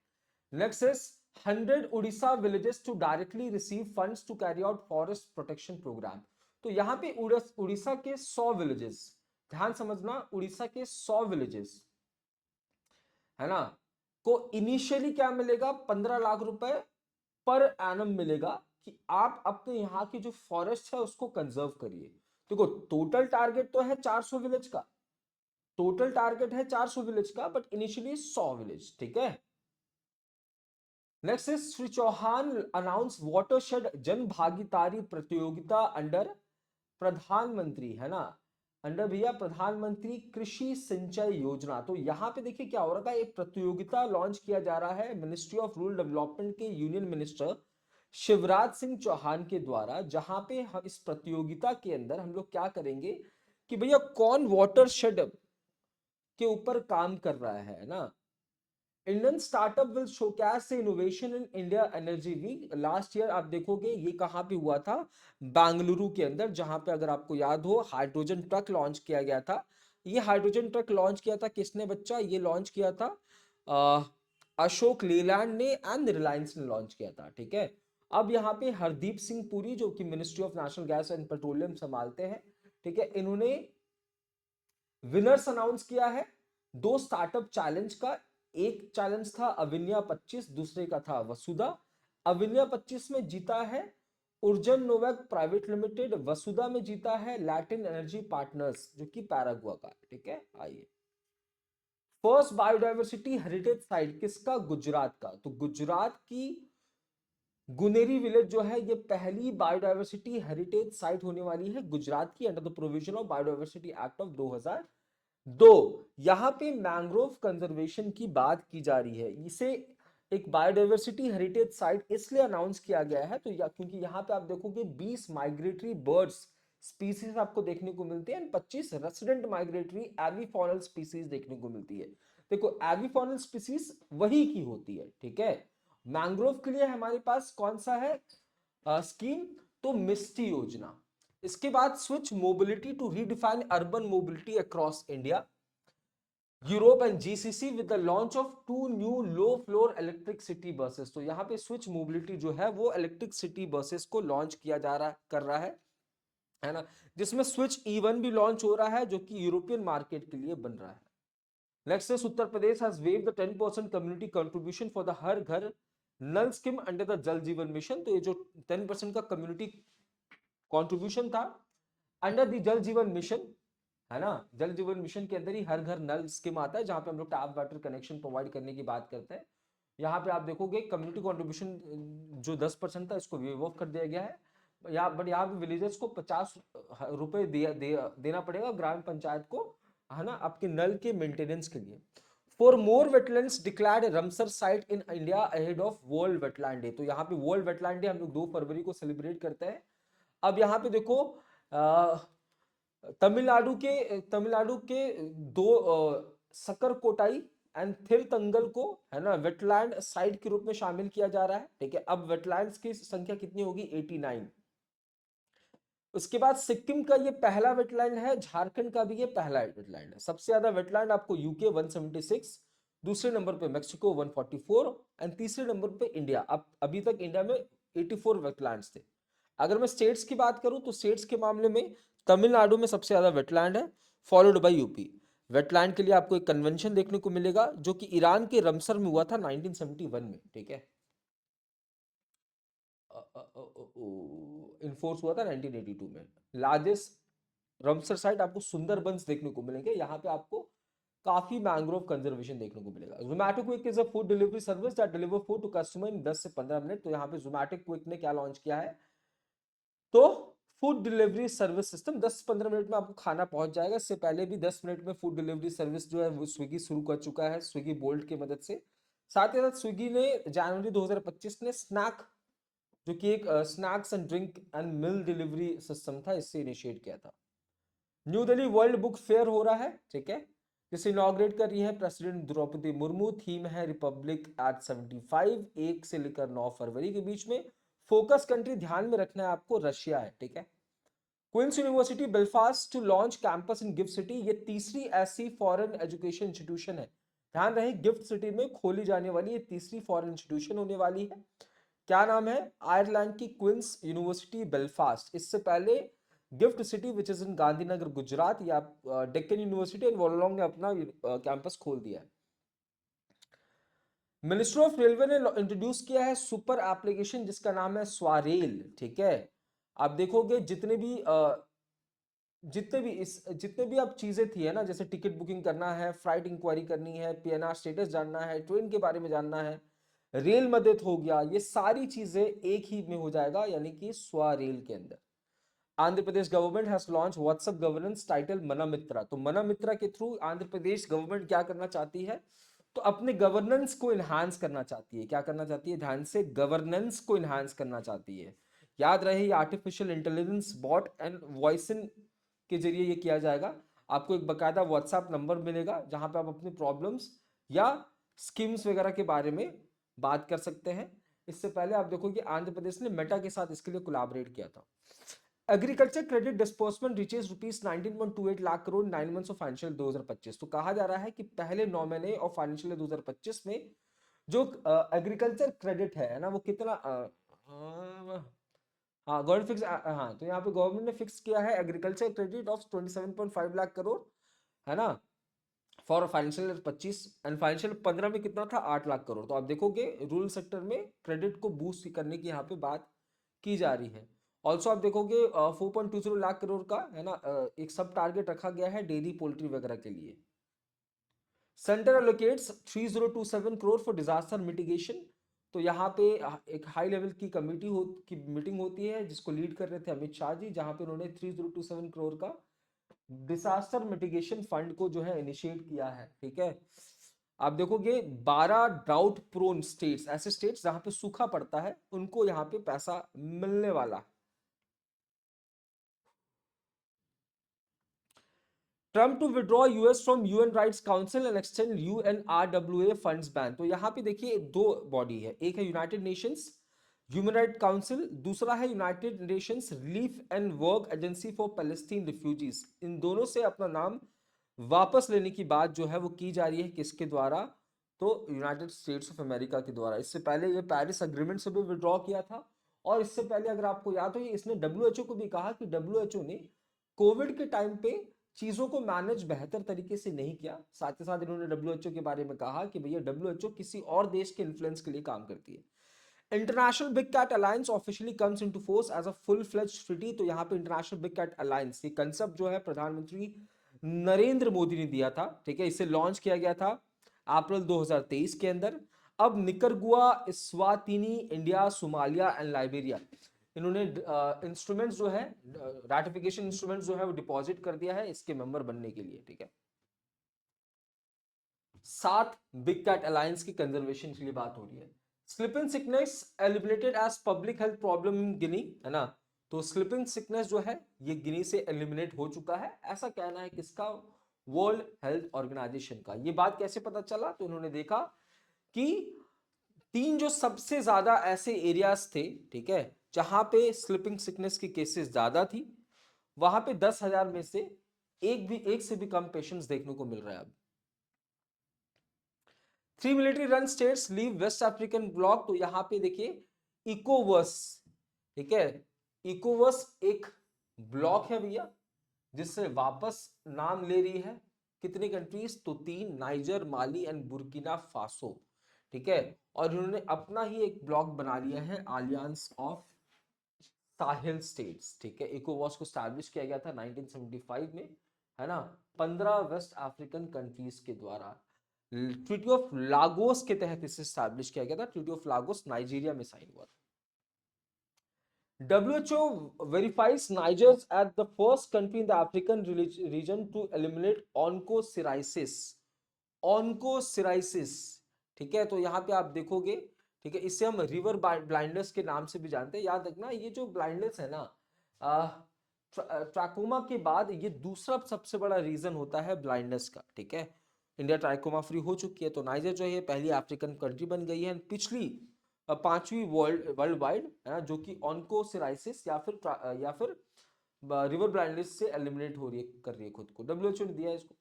Next is 100 Odisha villages to directly receive funds to carry out forest protection programme. तो यहां पे उड़ीसा के 100 विलेजेस, ध्यान समझना, उड़ीसा के 100 विलेजेस, है ना, को इनिशियली क्या मिलेगा? 15 लाख रुपए पर एनम मिलेगा कि आप अपने यहाँ की जो फॉरेस्ट है उसको कंजर्व करिए। देखो टोटल टारगेट तो है 400 विलेज का, टोटल टारगेट है 400 विलेज का, बट इनिशियली 100 विलेज, ठीक है। Next is Shri Chauhan announce watershed Jan Bhagidari प्रतियोगिता अंडर प्रधानमंत्री, है ना, अंडर भैया प्रधानमंत्री कृषि सिंचाई योजना। तो यहां पे देखिए क्या हो रहा था, एक प्रतियोगिता लॉन्च किया जा रहा है मिनिस्ट्री ऑफ रूरल डेवलपमेंट के यूनियन मिनिस्टर शिवराज सिंह चौहान के द्वारा, जहां पे हम इस प्रतियोगिता के अंदर हम लोग क्या करेंगे कि भैया कौन वाटर शेड के ऊपर काम कर रहा है ना। Indian startup will showcase innovation in India energy week. Last year आप देखोगे ये कहां पे हुआ था? बेंगलुरु के अंदर, जहां पे अगर आपको याद हो हाइड्रोजन ट्रक लॉन्च किया गया था। ये हाइड्रोजन ट्रक लॉन्च किया था किसने बच्चा? ये लॉन्च किया था अशोक लेलैंड ने एंड रिलायंस ने लॉन्च किया था, ठीक है। अब यहाँ पे हरदीप सिंह पुरी जो कि ministry of national gas and petroleum संभालते हैं, ठीक है, इन्होंने विनर्स अनाउंस किया है 2 स्टार्टअप चैलेंज का। एक चैलेंज था अविन्या 25, दूसरे का था वसुधा। अविन्या 25 में जीता है उर्जन नोवेक प्राइवेट लिमिटेड, वसुधा में जीता है लैटिन एनर्जी पार्टनर्स जो कि पैरागुआ का, ठीक है। आइए, फर्स्ट बायोडायवर्सिटी हेरिटेज साइट किसका? गुजरात का। तो गुजरात की गुनेरी विलेज जो है ये पहली बायोडायवर्सिटी हेरिटेज साइट होने वाली है गुजरात की, under the provision of biodiversity act of 2002। यहां पे मैंग्रोव कंजर्वेशन की बात की जा रही है। इसे एक बायोडायवर्सिटी हेरिटेज साइट इसलिए अनाउंस किया गया है तो क्योंकि यहाँ पे आप देखोगे 20 माइग्रेटरी बर्ड्स स्पीसीज आपको देखने को मिलती है, 25 रेसिडेंट माइग्रेटरी एविफॉनल स्पीसीज देखने को मिलती है। देखो एविफॉनल स्पीसीज वही की होती है, ठीक है। मैंग्रोव के लिए हमारे पास कौन सा है स्कीम? तो मिस्टी योजना। इसके बाद switch mobility to redefine urban mobility across India, Europe and GCC with the launch of 2 new low floor electric city buses. तो यहाँ पे स्विच मोबिलिटी जो है वो इलेक्ट्रिक सिटी बसेस को लॉन्च किया जा रहा कर रहा है ना, जिसमें स्विच E1 भी लॉन्च हो रहा है जो कि यूरोपियन मार्केट के लिए बन रहा है। Next is Uttar Pradesh has waived the 10% community contribution for the Har Ghar Nal scheme under the Jal Jeevan mission. तो ये जो 10% का कम्युनिटी कंट्रीब्यूशन था under the Jal Jeevan mission, है ना, जल जीवन मिशन के अंदर ही हर घर नल स्कीम आता है जहां पे हम लोग टैप वाटर कनेक्शन प्रोवाइड करने की बात करते हैं। यहाँ पे आप देखोगे कम्युनिटी कंट्रीब्यूशन जो 10% था इसको वेव ऑफ कर दिया गया है। बट यहाँ पे विलेजर्स को 50 रुपए देना पड़ेगा ग्राम पंचायत को, है ना, आपके नल के मेंटेनेंस के लिए। Four more wetlands declared Ramsar site in India ahead of world wetland day. तो यहाँ पे वर्ल्ड वेटलैंड डे हम लोग 2 फरवरी को सेलिब्रेट करते हैं। अब यहाँ पे देखो तमिलनाडु के दो सकरकोटाई एंड थिरतंगल को, है ना, वेटलैंड साइट के रूप में शामिल किया जा रहा है, ठीक है। अब वेटलैंड्स की संख्या कितनी होगी? 89। उसके बाद सिक्किम का ये पहला वेटलैंड है, झारखंड का भी ये पहला वेटलैंड है। सबसे ज्यादा वेटलैंड आपको यूके 176, दूसरे नंबर पे मेक्सिको 144 एंड तीसरे नंबर पे इंडिया। अब अभी तक इंडिया में 84 वेटलैंड्स थे। अगर मैं स्टेट्स की बात करूं तो स्टेट्स के मामले में तमिलनाडु में सबसे ज्यादा वेटलैंड है, फॉलोड बाय यूपी। वेटलैंड के लिए आपको एक कन्वेंशन देखने को मिलेगा जो कि ईरान के रमसर में हुआ था 1971 में, ठीक है। इन्फोर्स हुआ था 1982 में। लार्जेस्ट रमसर साइट आपको सुंदरबंस देखने को मिलेंगे, यहाँ पे आपको काफी मैंग्रोव कंजर्वेशन देखने को मिलेगा। Zomato quick is a food delivery service that deliver food to customer in 10 से 15 मिनट। तो यहाँ पे जोमैटो क्विक ने क्या लॉन्च किया है? तो food delivery service system 10-15 minute में आपको खाना पहुंच जाएगा। इससे पहले भी 10 मिनट में फूड डिलीवरी सर्विस जो है वो स्विगी शुरू कर चुका है, स्विगी बोल्ट की मदद से। साथ ही साथ स्विगी ने जनवरी 2025 में स्नैक, जो कि एक snacks and drink and mill delivery system था, इससे इनिशिएट किया था। New Delhi world book fair हो रहा है, ठीक है, जिसे इनॉग्रेट कर रही है प्रेसिडेंट द्रौपदी मुर्मू। थीम है रिपब्लिक एट 75, 1 से लेकर 9 फरवरी के बीच में। फोकस कंट्री ध्यान में रखना है आपको, रशिया है, ठीक है। Queen's University Belfast to launch campus in GIFT City. ये तीसरी ऐसी फॉरेन एजुकेशन इंस्टीट्यूशन है, ध्यान रहे, गिफ्ट सिटी में खोली जाने वाली ये तीसरी फॉरेन इंस्टीट्यूशन होने वाली है। क्या नाम है? आयरलैंड की क्वींस यूनिवर्सिटी बेलफास्ट। इससे पहले gift city which is in Gandhinagar Gujarat, या डेक्कन यूनिवर्सिटी एंड वोलोंग ने अपना कैंपस खोल दिया है। मिनिस्ट्री ऑफ रेलवे ने इंट्रोड्यूस किया है सुपर एप्लीकेशन जिसका नाम है स्वारेल, ठीक है। आप देखोगे जितने भी अब चीजें थी, है ना, जैसे टिकट बुकिंग करना है, फ्लाइट इंक्वायरी करनी है, पीएनआर स्टेटस जानना है, ट्रेन के बारे में जानना है, रेल मदद हो गया, ये सारी चीजें एक ही में हो जाएगा, यानी कि स्वारेल के अंदर। Andhra Pradesh government has launch WhatsApp governance title Mana Mitra. तो मना मित्रा के थ्रू आंध्र प्रदेश गवर्नमेंट क्या करना चाहती है? तो अपने गवर्नेंस को इनहांस करना चाहती है। क्या करना चाहती है? ध्यान से, गवर्नेंस को इनहांस करना चाहती है। याद रहे ये artificial intelligence bot and voice इन के जरिए ये किया जाएगा। आपको एक बकायदा व्हाट्सएप नंबर मिलेगा जहां पे आप अपनी प्रॉब्लम्स या स्कीम्स वगैरह के बारे में बात कर सकते हैं। इससे पहले आप देखो कि आंध्र प्रदेश ने मेटा के साथ इसके लिए कोलैबोरेट किया था। Agriculture credit disbursement reaches rupees 19.28 lakh crore 9 months of financial 2025। तो कहा जा रहा है कि पहले 9 महीने ऑफ फाइनेंशियल 2025 में जो एग्रीकल्चर क्रेडिट है ना, वो कितना हाँ गवर्नमेंट फिक्स, हाँ, तो यहाँ पे गवर्नमेंट ने फिक्स किया है agriculture credit of 27.5 lakh crore, है ना, for financial year 25 and financial 15 में कितना था 8 लाख करोड़। तो आप देखोगे रूरल सेक्टर में क्रेडिट को बूस्ट करने की यहाँ पे बात की जा रही है। ऑल्सो आप देखोगे 4.20 लाख करोड़ का है ना एक सब टारगेट रखा गया है डेयरी पोल्ट्री वगैरह के लिए। Centre allocates 3027 crore for disaster mitigation. तो यहाँ पे एक हाई लेवल की कमेटी की मीटिंग होती है जिसको लीड कर रहे थे अमित शाह जी, जहां पे उन्होंने 3027 करोड़ का डिजास्टर मिटिगेशन फंड को जो है इनिशिएट किया है। ठीक है, आप देखोगे 12 ड्राउट प्रोन स्टेट्स, ऐसे स्टेट्स जहां पे सूखा पड़ता है, उनको यहाँ पे पैसा मिलने वाला है। Trump to withdraw US from UN rights council and extend UNRWA funds ban. तो यहाँ पे देखिए दो बॉडी है, एक है United Nations human right council, दूसरा है United Nations relief and work agency for Palestine refugees. इन दोनों से अपना नाम वापस लेने की बात जो है वो की जा रही है, किसके द्वारा? तो यूनाइटेड स्टेट्स ऑफ अमेरिका के द्वारा। इससे पहले ये पेरिस अग्रीमेंट से भी विड्रॉ किया था, और इससे पहले अगर आपको याद हो इसने डब्ल्यूएचओ को भी कहा कि डब्ल्यूएचओ ने कोविड के टाइम पे चीजों को मैनेज बेहतर तरीके से नहीं किया। साथ ही साथ इन्होंने डब्ल्यूएचओ के बारे में कहा कि भैया डब्ल्यूएचओ किसी और देश के इन्फ्लुएंस के लिए काम करती है। International big cat alliance officially comes into force as a full fledged treaty. तो यहाँ पे इंटरनेशनल बिग कैट अलायंस ये कंसेप्ट जो है प्रधानमंत्री नरेंद्र मोदी ने दिया था। ठीक है, इसे लॉन्च किया गया था अप्रैल 2023 के अंदर। अब निकरगुआ, Eswatini, India, Somalia and Liberia, इन्होंने इंस्ट्रूमेंट्स जो है रैटिफिकेशन इंस्ट्रूमेंट्स जो है वो डिपॉजिट कर दिया है इसके मेंबर बनने के लिए। ठीक है, 7 बिग कैट अलायंस की कंजर्वेशन के लिए बात हो रही है। Sleeping sickness eliminated as public health problem in Guinea, है ना। तो स्लिपिंग सिकनेस जो है ये गिनी से एलिमिनेट हो चुका है, ऐसा कहना है किसका? वर्ल्ड हेल्थ ऑर्गेनाइजेशन का। ये बात कैसे पता चला? तो उन्होंने देखा कि 3 जो सबसे ज्यादा ऐसे एरियाज थे, ठीक है, जहां पे स्लिपिंग सिकनेस की केसेस ज्यादा थी, वहां पे 10,000 में से एक से भी कम पेशेंट्स देखने को मिल रहा है अब। 3 military run states leave West African bloc. तो यहां पे देखिए इकोवर्स, ठीक है, इकोवर्स एक ब्लॉक है भैया, जिससे वापस नाम ले रही है कितनी कंट्रीज? तो 3, niger, Mali and Burkina Faso. ठीक है, और इन्होंने अपना ही एक ब्लॉक बना लिया है अलियांस ऑफ साहिल स्टेट्स। ठीक है, इकोवॉस को स्टैब्लिश किया गया था 1975 में, है ना, 15 वेस्ट अफ्रीकन कंट्रीज के द्वारा। ट्रीटी ऑफ लागोस के तहत इसे स्टैब्लिश किया गया था। ट्रीटी ऑफ लागोस नाइजीरिया में साइन हुआ था। WHO verifies Niger as the first country in the African region to eliminate onchocerciasis. Onchocerciasis, ठीक है, तो यहाँ पे आप देखोगे, ठीक है, इसे हम रिवर ब्लाइंडनेस के नाम से भी जानते हैं। याद रखना ये जो ब्लाइंडनेस है ना, ट्रैकोमा के बाद ये दूसरा सबसे बड़ा रीजन होता है ब्लाइंडनेस का। ठीक है, इंडिया ट्राइकोमा फ्री हो चुकी है, तो नाइजर जो है पहली अफ्रीकन कंट्री बन गई है, पिछली 5वीं वर्ल्ड वाइड, है ना, जो कि ऑन्कोसिराइसिस या फिर रिवर ब्लाइंडनेस से एलिमिनेट हो रही है, कर रही है खुद को। डब्ल्यूएचओ ने दिया है इसको।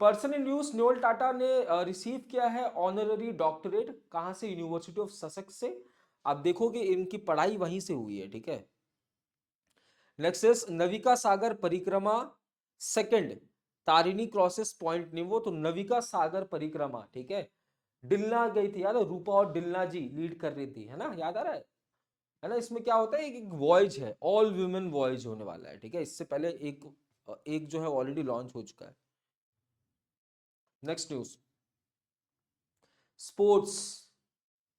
Person in news Noel Tata ने रिसीव किया है ऑनररी डॉक्टरेट, कहां से? यूनिवर्सिटी ऑफ ससेक्स से। आप देखोगे इनकी पढ़ाई वहीं से हुई है। ठीक है, नेक्स्ट इज नविका सागर परिक्रमा सेकंड, तारिणी क्रॉसेस पॉइंट निवो। तो नविका सागर परिक्रमा, ठीक है, डिलना गई थी, याद है, रूपा और डिलना जी लीड कर रही थी, है ना, याद आ रहा है ना। इसमें क्या होता है, एक वॉयज है, ऑल वुमेन वॉयज होने वाला है। ठीक है, इससे पहले एक जो है ऑलरेडी लॉन्च हो चुका है। Next news, sports.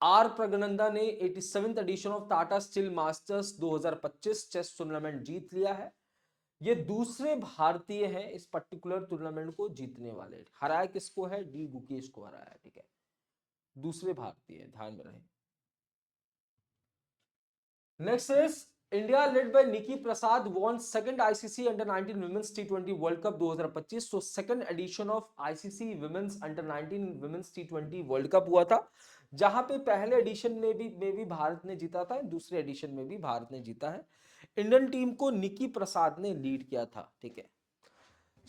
R Praggnanandhaa ने 87th edition of Tata steel masters 2025 chess tournament जीत लिया है। ये दूसरे भारतीय हैं इस पर्टिकुलर टूर्नामेंट को जीतने वाले। हराया किसको है? डी गुकेश को हराया है। ठीक है, दूसरे भारतीय, ध्यान में रहे। Next is India led by Niki Prasad won second ICC under 19 women's टी20 वर्ल्ड कप 2025। तो second edition of ICC women's under 19 women's टी20 वर्ल्ड कप हुआ था, जहां पे पहले एडिशन में भी भारत ने जीता था, दूसरे एडिशन में भी भारत ने जीता है। इंडियन टीम को निकी प्रसाद ने लीड किया था। ठीक है,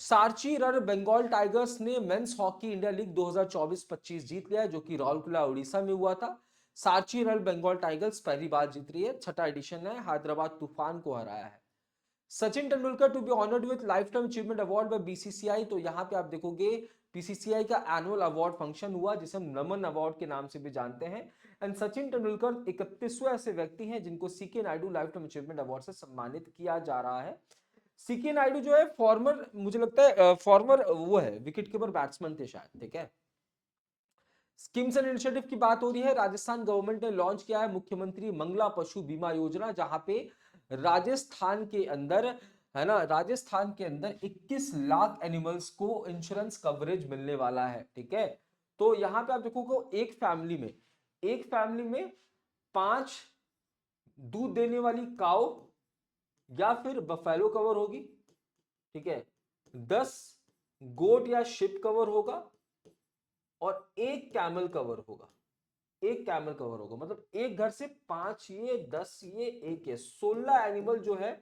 सार्ची रर बंगाल टाइगर्स ने मेंस हॉकी इंडिया लीग 2024-25 जीत लिया है, जो कि राउरकेला उड़ीसा में हुआ था। सार्ची रर बंगाल टाइगर्स पहली बार जीत रही है, छठा एडिशन है, हैदराबाद तूफान को हराया है। Sachin Tendulkar to be honoured with life time achievement award by BCCI. तो यहाँ पे आप देखोगे बीसीसीआई का एनुअल अवार्ड फंक्शन हुआ जिसे हम नमन अवार्ड के नाम से भी जानते हैं। एंड सचिन तेंदुलकर 31वें ऐसे व्यक्ति हैं जिनको C K Naidu life time achievement award से सम्मानित किया जा रहा है। सीके नायडू जो है फॉर्मर, मुझे लगता है फॉर्मर वो है विकेट कीपर बैट्समैन थे शायद, ठीक है। स्कीम्स एंड इनिशिएटिव की बात हो रही है, राजस्थान गवर्नमेंट ने लॉन्च किया है मुख्यमंत्री मंगला पशु बीमा योजना, जहां पे राजस्थान के अंदर, है ना, राजस्थान के अंदर 21 लाख एनिमल्स को इंश्योरेंस कवरेज मिलने वाला है, ठीक है। तो यहां पे आप देखोगे एक फैमिली में 5 दूध देने वाली काऊ या फिर बफेलो कवर होगी, ठीक है, 10 गोट या शिप कवर होगा और एक कैमल कवर होगा। एक कैमल कवर होगा, मतलब एक घर से 5 ये, 10 ये, एक ये, 16 एनिमल जो है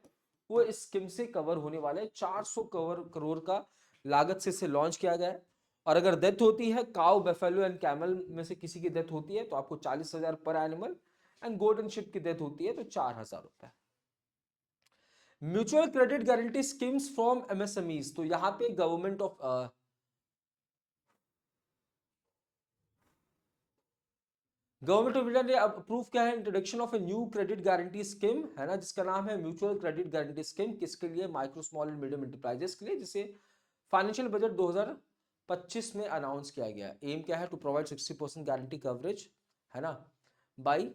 वो इस स्कीम से कवर होने वाले हैं। 400 करोड़ का लागत से इसे लॉन्च किया गया है। और अगर डेथ होती है काउ, बेफेलो एंड कैमल में से किसी की डेथ होती है तो आपको 40,000 पर animal, and goat and sheep की डेथ होती है तो 4,000 रुपए। Mutual credit guarantee schemes from MSMEs. तो यहां पे गवर्नमेंट ऑफ इंडिया ने अप्रूव किया है introduction of a new credit guarantee scheme, है ना, जिसका नाम है म्यूचुअल क्रेडिट गारंटी स्कीम। किसके लिए? Micro small and medium enterprises के लिए, जिसे फाइनेंशियल बजट 2025 में अनाउंस किया गया। एम क्या है? टू प्रोवाइड 60% गारंटी कवरेज, है ना, by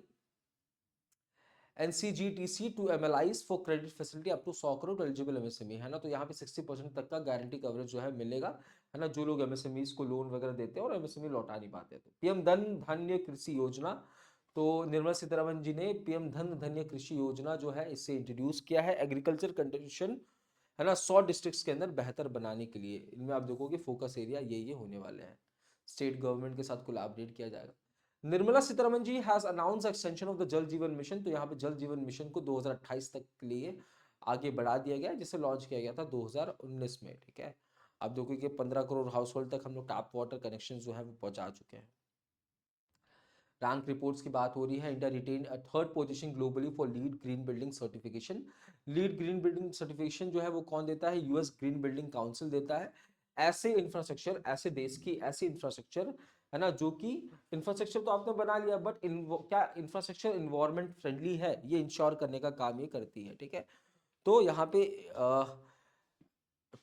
NCGTC to MLIs for credit facility up to 100 crore eligible MSME, है ना। तो यहाँ पे 60% तक का गारंटी कवरेज जो है मिलेगा, है ना, जो लोग एमएसएमईज को लोन वगैरह देते हैं और एमएसएमई लौटा नहीं पाते। तो पीएम धन धान्य कृषि योजना, तो निर्मला सीतारमण जी ने पीएम धन धान्य कृषि योजना जो है इसे इंट्रोड्यूस किया है एग्रीकल्चर कंडीशन, है ना, 100 डिस्ट्रिक्ट्स के अंदर बेहतर बनाने के लिए। इनमें आप देखोगे फोकस एरिया ये होने वाले हैं। स्टेट गवर्नमेंट के साथ कोलैबोरेट किया जाएगा। Nirmala Sitharaman ji has announce extension of the Jal Jeevan mission. तो यहाँ पे जल जीवन मिशन को 2028 तक के लिए आगे बढ़ा दिया गया, जिसे लॉन्च किया गया था 2019 में, ठीक है। अब देखो कि 15 करोड़ हाउस होल्ड तक हम लोग टैप वाटर कनेक्शन जो है वो पहुंचा चुके हैं। रैंक रिपोर्ट्स की बात हो रही है, India retain a third position globally for LEED green building certification. LEED green building certification जो है वो कौन देता है? यूएस ग्रीन बिल्डिंग काउंसिल देता है। ऐसे इंफ्रास्ट्रक्चर, ऐसे देश की ऐसे इंफ्रास्ट्रक्चर, है ना, जो कि इंफ्रास्ट्रक्चर तो आपने बना लिया बट क्या इंफ्रास्ट्रक्चर इन्वायरमेंट फ्रेंडली है, ये इंश्योर करने का काम ये करती है, ठीक है। तो यहाँ पे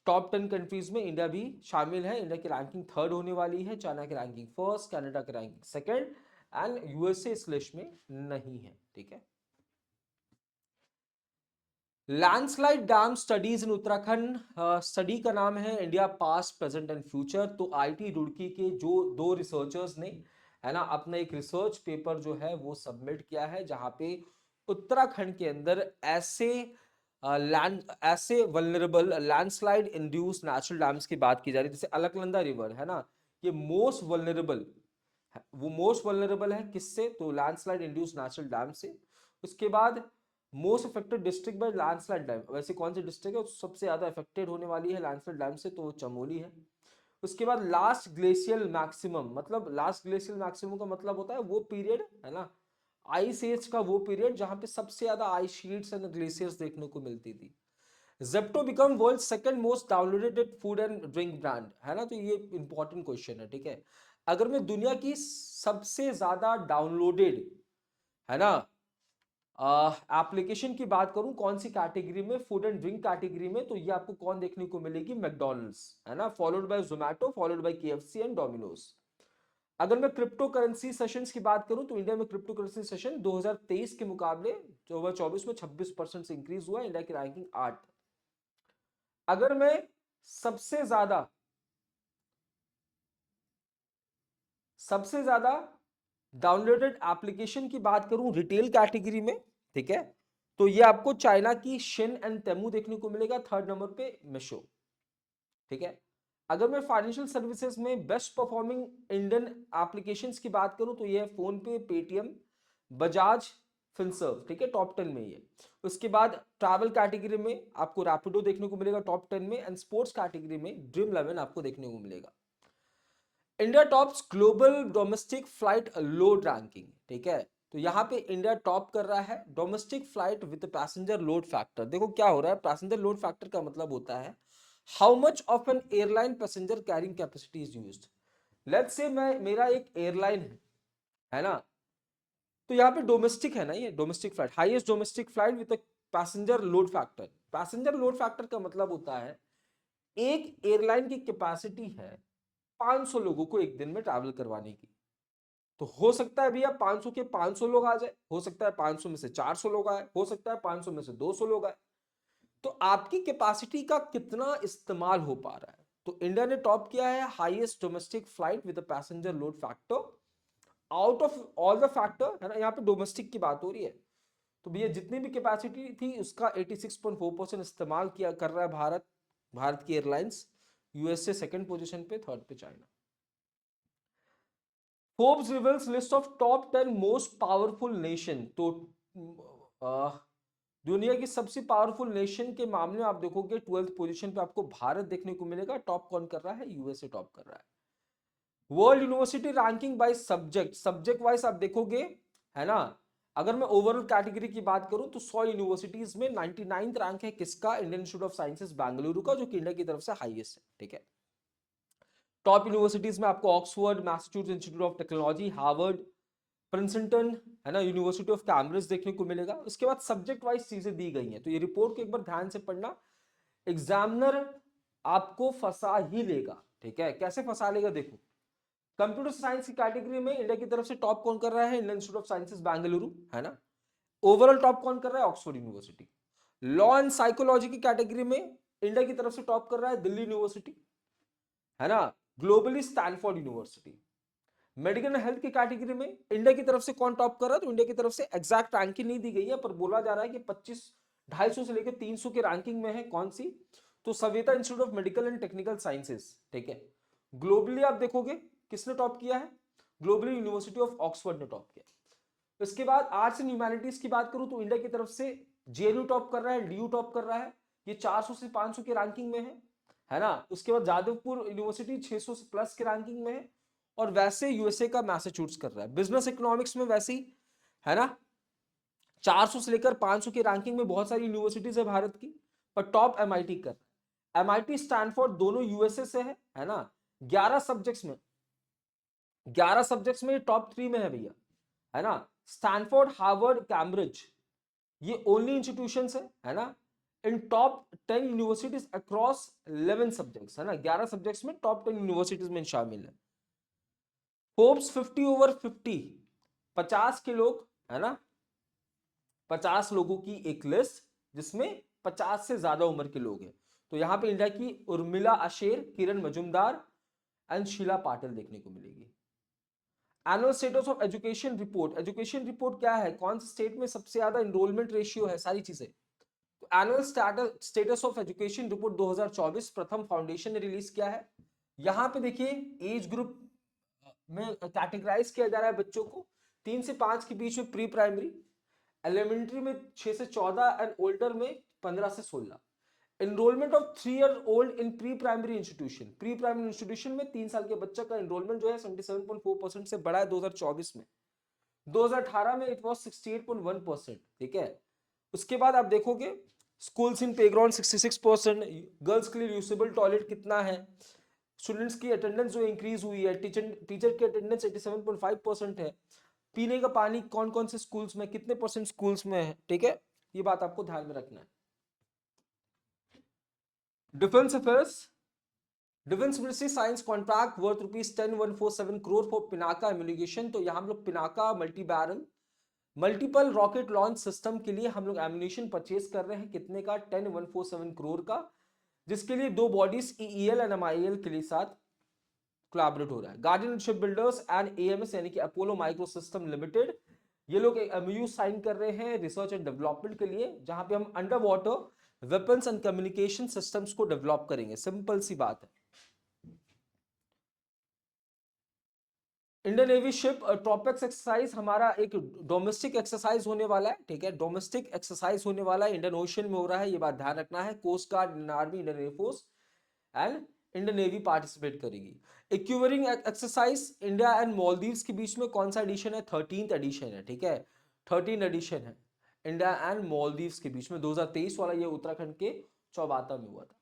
टॉप 10 कंट्रीज में इंडिया भी शामिल है। इंडिया की रैंकिंग थर्ड होने वाली है, चाइना की रैंकिंग फर्स्ट, कनाडा की रैंकिंग सेकंड, एंड यूएसए इस लिस्ट में नहीं है, ठीक है। Landslide dam studies in Uttarakhand, study का नाम है India past present and future. तो आईटी रुड़की के जो 2 रिसर्चर्स ने, है ना, अपना एक रिसर्च पेपर जो है वो सबमिट किया है, जहां पे उत्तराखंड के अंदर ऐसे vulnerable landslide induce natural dams की बात की जा रही है। जैसे अलकनंदा रिवर, है ना, ये मोस्ट वल्नरेबल, वो मोस्ट वल्नरेबल है किससे? तो लैंडस्लाइड इंड्यूस नेचुरल डैम से। उसके बाद most affected district by landslide dam, वैसे कौन सी डिस्ट्रिक्ट है सबसे ज्यादा अफेक्टेड होने वाली है लैंडस्लाइड डैम से? तो वो चमोली है। उसके बाद लास्ट ग्लेशियल मैक्सिमम, मतलब लास्ट ग्लेशियल मैक्सिमम का मतलब होता है वो पीरियड, है ना, आइस एज का वो पीरियड जहां पे सबसे ज्यादा आइस शीट्स एंड ग्लेशियर्स देखने को मिलती थी। Zepto become world second most downloaded food and drink brand, है ना। तो ये इंपॉर्टेंट क्वेश्चन है, ठीक है। अगर मैं दुनिया की सबसे ज्यादा डाउनलोडेड, है ना, एप्लीकेशन की बात करूं कौन सी कैटेगरी में, फूड एंड ड्रिंक कैटेगरी में, तो ये आपको कौन देखने को मिलेगी? मैकडॉनल्ड्स, है ना, followed by Zomato, followed by KFC and Domino's. अगर मैं क्रिप्टो करेंसी सेशंस की बात करूं तो इंडिया में क्रिप्टो करेंसी सेशन 2023 के मुकाबले 2024 में 26% से इंक्रीज हुआ। इंडिया की रैंकिंग 8। अगर मैं सबसे ज्यादा सबसे ज्यादा डाउनलोडेड एप्लीकेशन की बात करूं रिटेल कैटेगरी में, ठीक है, तो ये आपको चाइना की शिन एंड तेमू देखने को मिलेगा। थर्ड नंबर पे मीशो, ठीक है। अगर मैं फाइनेंशियल सर्विसेज में बेस्ट परफॉर्मिंग इंडियन एप्लीकेशंस की बात करूं तो ये है फोन पे, पेटीएम, बजाज फिनसर्व, ठीक है, टॉप 10 में ये। उसके बाद ट्रैवल कैटेगरी में आपको रैपिडो देखने को मिलेगा टॉप 10 में, एंड स्पोर्ट्स कैटेगरी में ड्रीम 11 आपको देखने को मिलेगा। India tops global domestic flight load ranking, ठीक है। तो यहाँ पे इंडिया टॉप कर रहा है domestic flight with passenger load factor. देखो क्या हो रहा है, पैसेंजर लोड फैक्टर का मतलब होता है how much of N airline passenger carrying capacity is used. Let's say मैं मेरा एक एयरलाइन है ना, तो यहाँ पे डोमेस्टिक है ना, ये domestic flight, highest domestic flight with passenger load factor. Passenger load factor का मतलब होता है एक एयरलाइन की कैपेसिटी है 500 लोगों को एक दिन में ट्रैवल करवाने की। तो हो सकता है भैया 500 के 500 लोग आ जाए, हो सकता है 500 में से 400 लोग आए, हो सकता है 500 में से 200 लोग आए। तो आपकी कैपेसिटी का कितना इस्तेमाल हो पा रहा है। तो इंडिया ने टॉप किया है highest domestic flight with passenger load factor out of all the factor, है ना, यहाँ पे डोमेस्टिक की बात हो रही है। तो भैया जितनी भी कैपेसिटी थी उसका 86.4% इस्तेमाल किया कर रहा है भारत, भारत की एयरलाइंस। यूएसए सेकंड पोजीशन पे, थर्ड पे China. Forbes reveals list of top 10 most powerful nation. तो दुनिया की सबसे पावरफुल नेशन के मामले में आप देखोगे 12th पोजीशन पे आपको भारत देखने को मिलेगा। टॉप कौन कर रहा है, यूएसए टॉप कर रहा है। World university ranking by subject, subject wise आप देखोगे, है ना, अगर मैं ओवरऑल कैटेगरी की बात करूं तो 100 यूनिवर्सिटीज में 99th रैंक है किसका, Indian institute of sciences Bengaluru का, जो कि इंडिया की तरफ से हाईएस्ट है। ठीक है, टॉप यूनिवर्सिटीज में आपको Oxford, Massachusetts institute of technology, Harvard, Princeton, है ना, यूनिवर्सिटी ऑफ कैम्ब्रिज देखने को मिलेगा। उसके बाद सब्जेक्ट वाइज चीजें दी गई हैं, तो ये रिपोर्ट को एक बार ध्यान से पढ़ना। एग्जामिनर आपको फंसा ही लेगा। ठीक है, कैसे फंसा लेगा देखो, कंप्यूटर साइंस की कैटेगरी में इंडिया की तरफ से टॉप कौन कर रहा है, Indian institute of sciences Bengaluru, है ना। ओवरऑल टॉप कौन कर रहा है, Oxford university. Law and psychology की कैटेगरी में इंडिया की तरफ से टॉप कर रहा है दिल्ली यूनिवर्सिटी, है ना, globally Stanford university. Medical and health की कैटेगरी में इंडिया की तरफ से कौन टॉप कर रहा है, तो इंडिया की तरफ से एग्जैक्ट रैंकिंग नहीं दी गई है, पर बोला जा रहा है कि 25 250 से लेकर 300 के रैंकिंग में है। कौन सी, तो Saveetha institute of medical and technical sciences. ठीक है, ग्लोबली आप देखोगे किसने टॉप किया है, ग्लोबली यूनिवर्सिटी ऑफ ऑक्सफोर्ड ने टॉप किया। इसके बाद आर्ट्स एंड ह्यूमैनिटीज की बात करूं तो इंडिया की तरफ से जेएनयू टॉप कर रहा है, डीयू टॉप कर रहा है, ये 400 से 500 के रैंकिंग में है ना। उसके बाद जादवपुर यूनिवर्सिटी 600 से प्लस के रैंकिंग में है। और वैसे यूएसए का मैसाचुसेट्स कर रहा है। बिजनेस इकोनॉमिक्स में वैसे ही, है ना, 400 से लेकर 500 की रैंकिंग में बहुत सारी यूनिवर्सिटीज है भारत की, पर टॉप एमआईटी कर रहा है। एमआईटी स्टैनफोर्ड दोनों यूएसए से है ना। 11 सब्जेक्ट्स में, 11 सब्जेक्ट्स में टॉप 3 में है भैया, है ना। स्टैनफोर्ड, हार्वर्ड, कैम्ब्रिज, ये ओनली इंस्टीट्यूशंस है ना, इन टॉप 10 यूनिवर्सिटीज अक्रॉस 11 सब्जेक्ट्स, है ना। 11 सब्जेक्ट्स में टॉप 10 यूनिवर्सिटीज में शामिल है। फोर्ब्स 50 ओवर 50, 50 के लोग, है ना, 50 लोगों की एक लिस्ट जिसमें 50 से ज्यादा उम्र के लोग हैं। तो यहां पे इंडिया की उर्मिला अशेर, किरण मजुमदार एंड शीला पाटिल देखने को मिलेगी। Annual status of education report, education report क्या है, कौन से स्टेट में सबसे ज्यादा एनरोलमेंट रेशियो है, सारी चीजें। तो annual status of education report 2024 प्रथम फाउंडेशन ने रिलीज किया है। यहां पे देखिए एज ग्रुप में कैटेगराइज किया जा रहा है बच्चों को, 3 से 5 के बीच में प्री प्राइमरी, एलिमेंट्री में 6 से 14 एंड ओल्डर में 15 से 16। Enrolment of 3 year old in pre primary institution, pre primary institution में 3 साल के बच्चे का एनरोलमेंट जो है 77.4% से बढ़ा है 2024 में। 2018 में इट वाज 68.1%। ठीक है, उसके बाद आप देखोगे स्कूल्स इन प्लेग्राउंड 66%, गर्ल्स के लिए यूजेबल टॉयलेट कितना है, स्टूडेंट्स की अटेंडेंस जो इंक्रीज हुई है, टीचर की अटेंडेंस 87.5% है, पीने का पानी कौन कौन से स्कूल्स में, कितने परसेंट स्कूल्स में है। ठीक है, ये बात आपको ध्यान में रखना है। Defence affairs, defence ministry science contract worth ₹10,147 crore for Pinaka ammunition. तो यहाँ हम लोग Pinaka multi barrel multiple rocket launch system के लिए हम लोग एम्यूनिशन परचेज कर रहे हैं, कितने का, 10,147 करोड़ का, जिसके लिए दो बॉडीज ईईएल एंड एमआईएल के लिए साथ कोलैबोरेट हो रहा है। Guardian ship builders and AMS यानी कि अपोलो माइक्रो सिस्टम लिमिटेड, ये लोग एक एमओयू साइन कर रहे हैं रिसर्च एंड डेवलपमेंट के लिए, जहां पे हम under water weapons and communication systems को डेवलप करेंगे। सिंपल सी बात है। Indian navy ship tropics exercise हमारा एक डोमेस्टिक एक्सरसाइज होने वाला है। ठीक है, डोमेस्टिक एक्सरसाइज होने वाला है, इंडियन ओशन में हो रहा है, ये बात ध्यान रखना है। Coast guard, Indian army, Indian air force and Indian navy participate करेगी। Ekuverin exercise India and Maldives के बीच में कौन सा एडिशन है? 13th एडिशन है, ठीक है, 13 एडिशन है इंडिया एंड मालदीव्स के बीच में। 2023 वाला ये उत्तराखंड के चौबाता में हुआ था।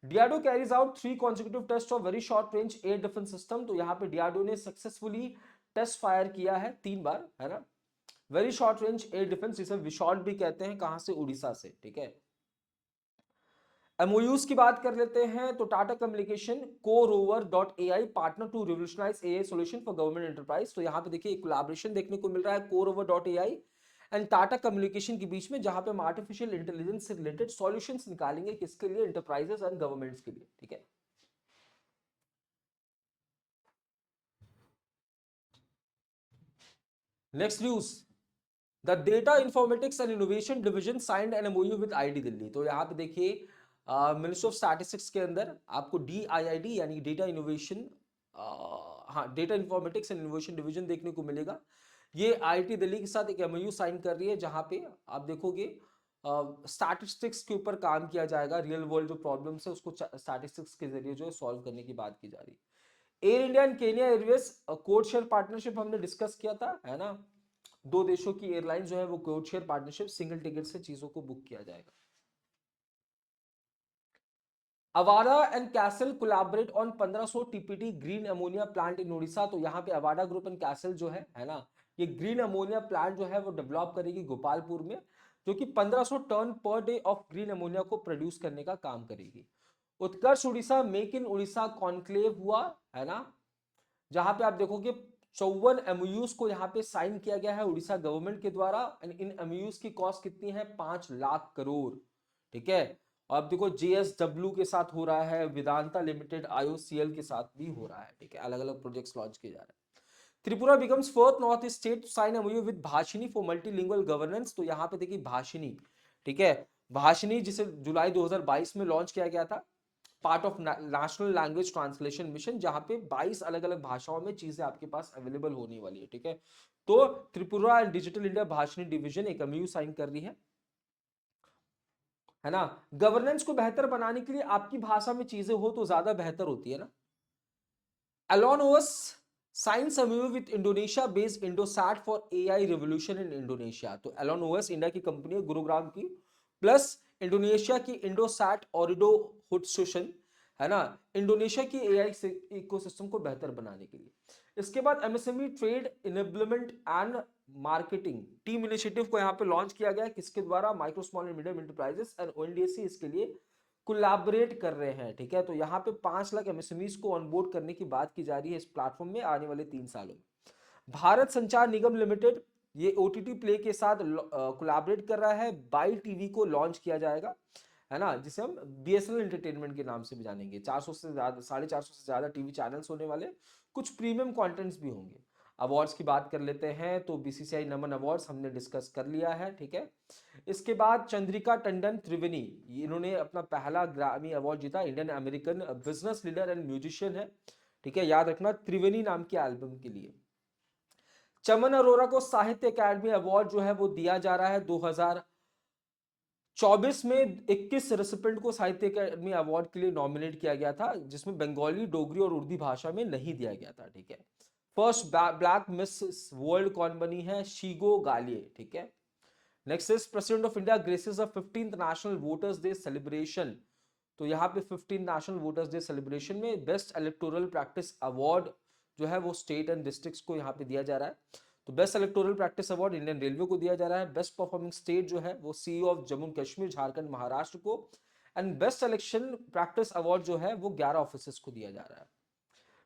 DRDO carries out 3 consecutive test of very short range air defence system. तो यहाँ पे डीआरडीओ ने सक्सेसफुली टेस्ट फायर किया है 3 बार, है ना, very short range air defence, जिसे विशॉट भी कहते हैं, कहां से? उड़ीसा से, ठीक है। एमओयूज की बात कर लेते हैं तो Tata communication CoreOver.ai partner to revolutionise AI solution for government enterprise. तो यहाँ पे देखिए कोलैबोरेशन देखने को मिल रहा है CoreOver.ai एंड टाटा कम्युनिकेशन के बीच में, जहां पे हम आर्टिफिशियल इंटेलिजेंस से रिलेटेड सॉल्यूशंस निकालेंगे, किसके लिए? एंटरप्राइजेस एंड गवर्नमेंट्स के लिए, ठीक है। Next news, the data informatics and innovation division signed an MOU with ID Delhi. तो यहाँ पे देखिए मिनिस्ट्री ऑफ स्टैटिस्टिक्स के अंदर आपको DIID यानी डेटा इनोवेशन, हाँ, data informatics and innovation division देखने को मिलेगा। ये IIT दिल्ली के साथ एक एमओयू साइन कर रही है, जहां पे आप देखोगे स्टैटिस्टिक्स के ऊपर काम किया जाएगा। रियल वर्ल्ड जो प्रॉब्लम्स है उसको स्टैटिस्टिक्स के जरिए जो है सॉल्व करने की बात की जा रही है। Air India and Kenya Airways code share partnership हमने डिस्कस किया था, है ना। दो देशों की एयरलाइन जो है वो code share partnership, single ticket से चीजों को बुक किया जाएगा। Avaada and Castle collaborate on 1500 TPD green ammonia plant in Odisha. तो यहाँ पे अवाडा ग्रुप एंड कैसल जो है ना, ये ग्रीन अमोनिया प्लांट जो है वो डेवलप करेगी गोपालपुर में, जो कि 1500 tonne per day of green ammonia को प्रोड्यूस करने का काम करेगी। Utkarsh Odisha make in Odisha conclave हुआ, है ना, जहां पे आप देखोगे 54 एमओयूज को यहाँ पे साइन किया गया है उड़ीसा गवर्नमेंट के द्वारा। एंड इन एमओयूज की कॉस्ट कितनी है? 5 लाख करोड़, ठीक है। और आप देखो JSW के साथ हो रहा है, वेदांता लिमिटेड IOCL के साथ भी हो रहा है, ठीक है, अलग अलग प्रोजेक्ट्स लॉन्च किए जा रहे हैं। Tripura becomes fourth North East state to sign MOU with Bhashini for multilingual governance. तो यहाँ पे देखिए भाषिनी, ठीक है, भाषिनी जिसे जुलाई 2022 में लॉन्च किया गया था, part of national language translation mission, जहां पे 22 अलग अलग भाषाओं में चीजें आपके पास अवेलेबल होने वाली है, ठीक है। तो Tripura and digital India Bhashini division एक एमओयू साइन कर रही है ना। गवर्नेंस को बेहतर बनाने के लिए आपकी भाषा में चीजें हो तो ज्यादा बेहतर होती है ना। एलोनोस science MOU with Indonesia based Indosat for AI revolution in Indonesia. तो एलोनोस इंडिया की कंपनी है, गुरुग्राम की, प्लस इंडोनेशिया की इंडोसैट ऑरिडो हुटसुशन, है ना, इंडोनेशिया की एआई इकोसिस्टम को बेहतर बनाने के लिए। इसके बाद MSME trade enablement and marketing team initiative को यहाँ पे लॉन्च किया गया, किसके द्वारा? Micro small and medium enterprises and ONDC इसके लिए कोलैबोरेट कर रहे हैं, ठीक है। तो यहाँ पे 5 लाख एमएसएमईज को ऑनबोर्ड करने की बात की जा रही है इस प्लेटफॉर्म में आने वाले 3 सालों में। भारत संचार निगम लिमिटेड ये OTT प्ले के साथ कोलैबोरेट कर रहा है, बाई टीवी को लॉन्च किया जाएगा, है ना, जिसे हम BSNL एंटरटेनमेंट के नाम से भी जानेंगे। 400 से ज्यादा, 450 से ज्यादा टीवी चैनल्स होने वाले, कुछ प्रीमियम कंटेंट्स भी होंगे। अवार्ड्स की बात कर लेते हैं तो BCCI नमन अवार्ड्स हमने डिस्कस कर लिया है, ठीक है। इसके बाद चंद्रिका टंडन त्रिवेणी, इन्होंने अपना पहला ग्रामी अवार्ड जीता, Indian American business leader and musician है, ठीक है, याद रखना, त्रिवेणी नाम के एल्बम के लिए। चमन अरोरा को साहित्य अकादमी अवार्ड जो है वो दिया जा रहा है 2024 में। 21 रेसिपेंट को साहित्य अकादमी अवार्ड के लिए नॉमिनेट किया गया था, जिसमें बंगाली, डोगरी और उर्दू भाषा में नहीं दिया गया था, ठीक है। फर्स्ट ब्लैक मिस वर्ल्ड कौन बनी है? शीगो गालिए, ठीक है। Next is president of India graces of 15th national voters day celebration. तो यहाँ पे 15 नेशनल वोटर्स डे सेलिब्रेशन में बेस्ट इलेक्टोरल प्रैक्टिस अवार्ड जो है वो स्टेट एंड डिस्ट्रिक्ट्स को यहाँ पे दिया जा रहा है। तो best electoral practice award Indian railway को दिया जा रहा है, बेस्ट परफॉर्मिंग स्टेट जो है वो CEO ऑफ जम्मू कश्मीर, झारखंड, महाराष्ट्र को, and best election practice award जो है वो 11 ऑफिसर्स को दिया जा रहा है।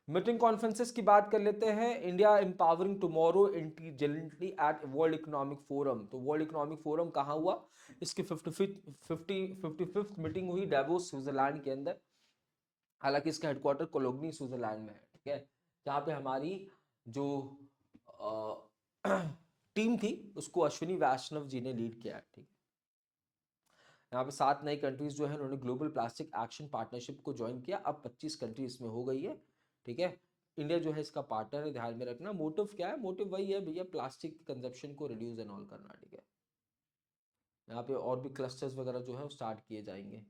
मीटिंग कॉन्फ्रेंसेस की बात कर लेते हैं। India empowering tomorrow intelligently at World Economic Forum. तो वर्ल्ड इकोनॉमिक फोरम कहाँ हुआ? इसकी 55th मीटिंग हुई डेवोस स्विट्जरलैंड के अंदर। हालांकि इसका हेडक्वार्टर कोलोगनी स्विट्जरलैंड में है, ठीक है, जहाँ पे हमारी जो टीम थी उसको अश्विनी वैष्णव जी ने लीड किया है, ठीक है। यहाँ पे 7 नई कंट्रीज जो है उन्होंने ग्लोबल प्लास्टिक एक्शन पार्टनरशिप को ज्वाइन किया, अब 25 कंट्रीज में हो गई है, ठीक है। इंडिया जो है इसका पार्टनर है, ध्यान में रखना। मोटिव क्या है? मोटिव वही है भैया, प्लास्टिक कंजप्शन को रिड्यूस एंड ऑल करना, ठीक है। यहाँ पे और भी क्लस्टर्स वगैरह जो है वो स्टार्ट किए जाएंगे।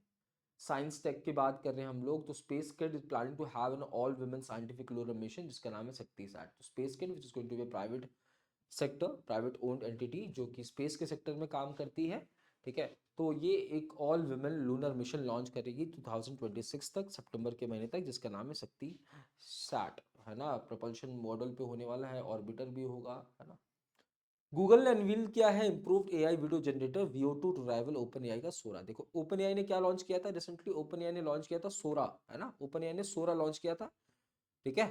साइंस टेक की बात कर रहे हैं हम लोग, तो space kid is planning to have an all women scientific lunar mission जिसका नाम है शक्ति सैट। तो space kid which is going to be private sector, private owned entity जो कि स्पेस के सेक्टर में काम करती है, ठीक है। तो ये एक all women lunar mission launch करेगी 2026 तक, सितंबर के महीने तक, जिसका नाम है शक्ति सैट, है ना। प्रोपल्शन मॉडल पे होने वाला है, ऑर्बिटर भी होगा, है ना। गूगल ने अनवील किया है improved AI video generator VO2 to rival Open AI का सोरा। देखो ओपन एआई ने क्या लॉन्च किया था रिसेंटली, ओपन एआई ने लॉन्च किया था सोरा, है ना। ओपन एआई ने सोरा लॉन्च किया था, ठीक है।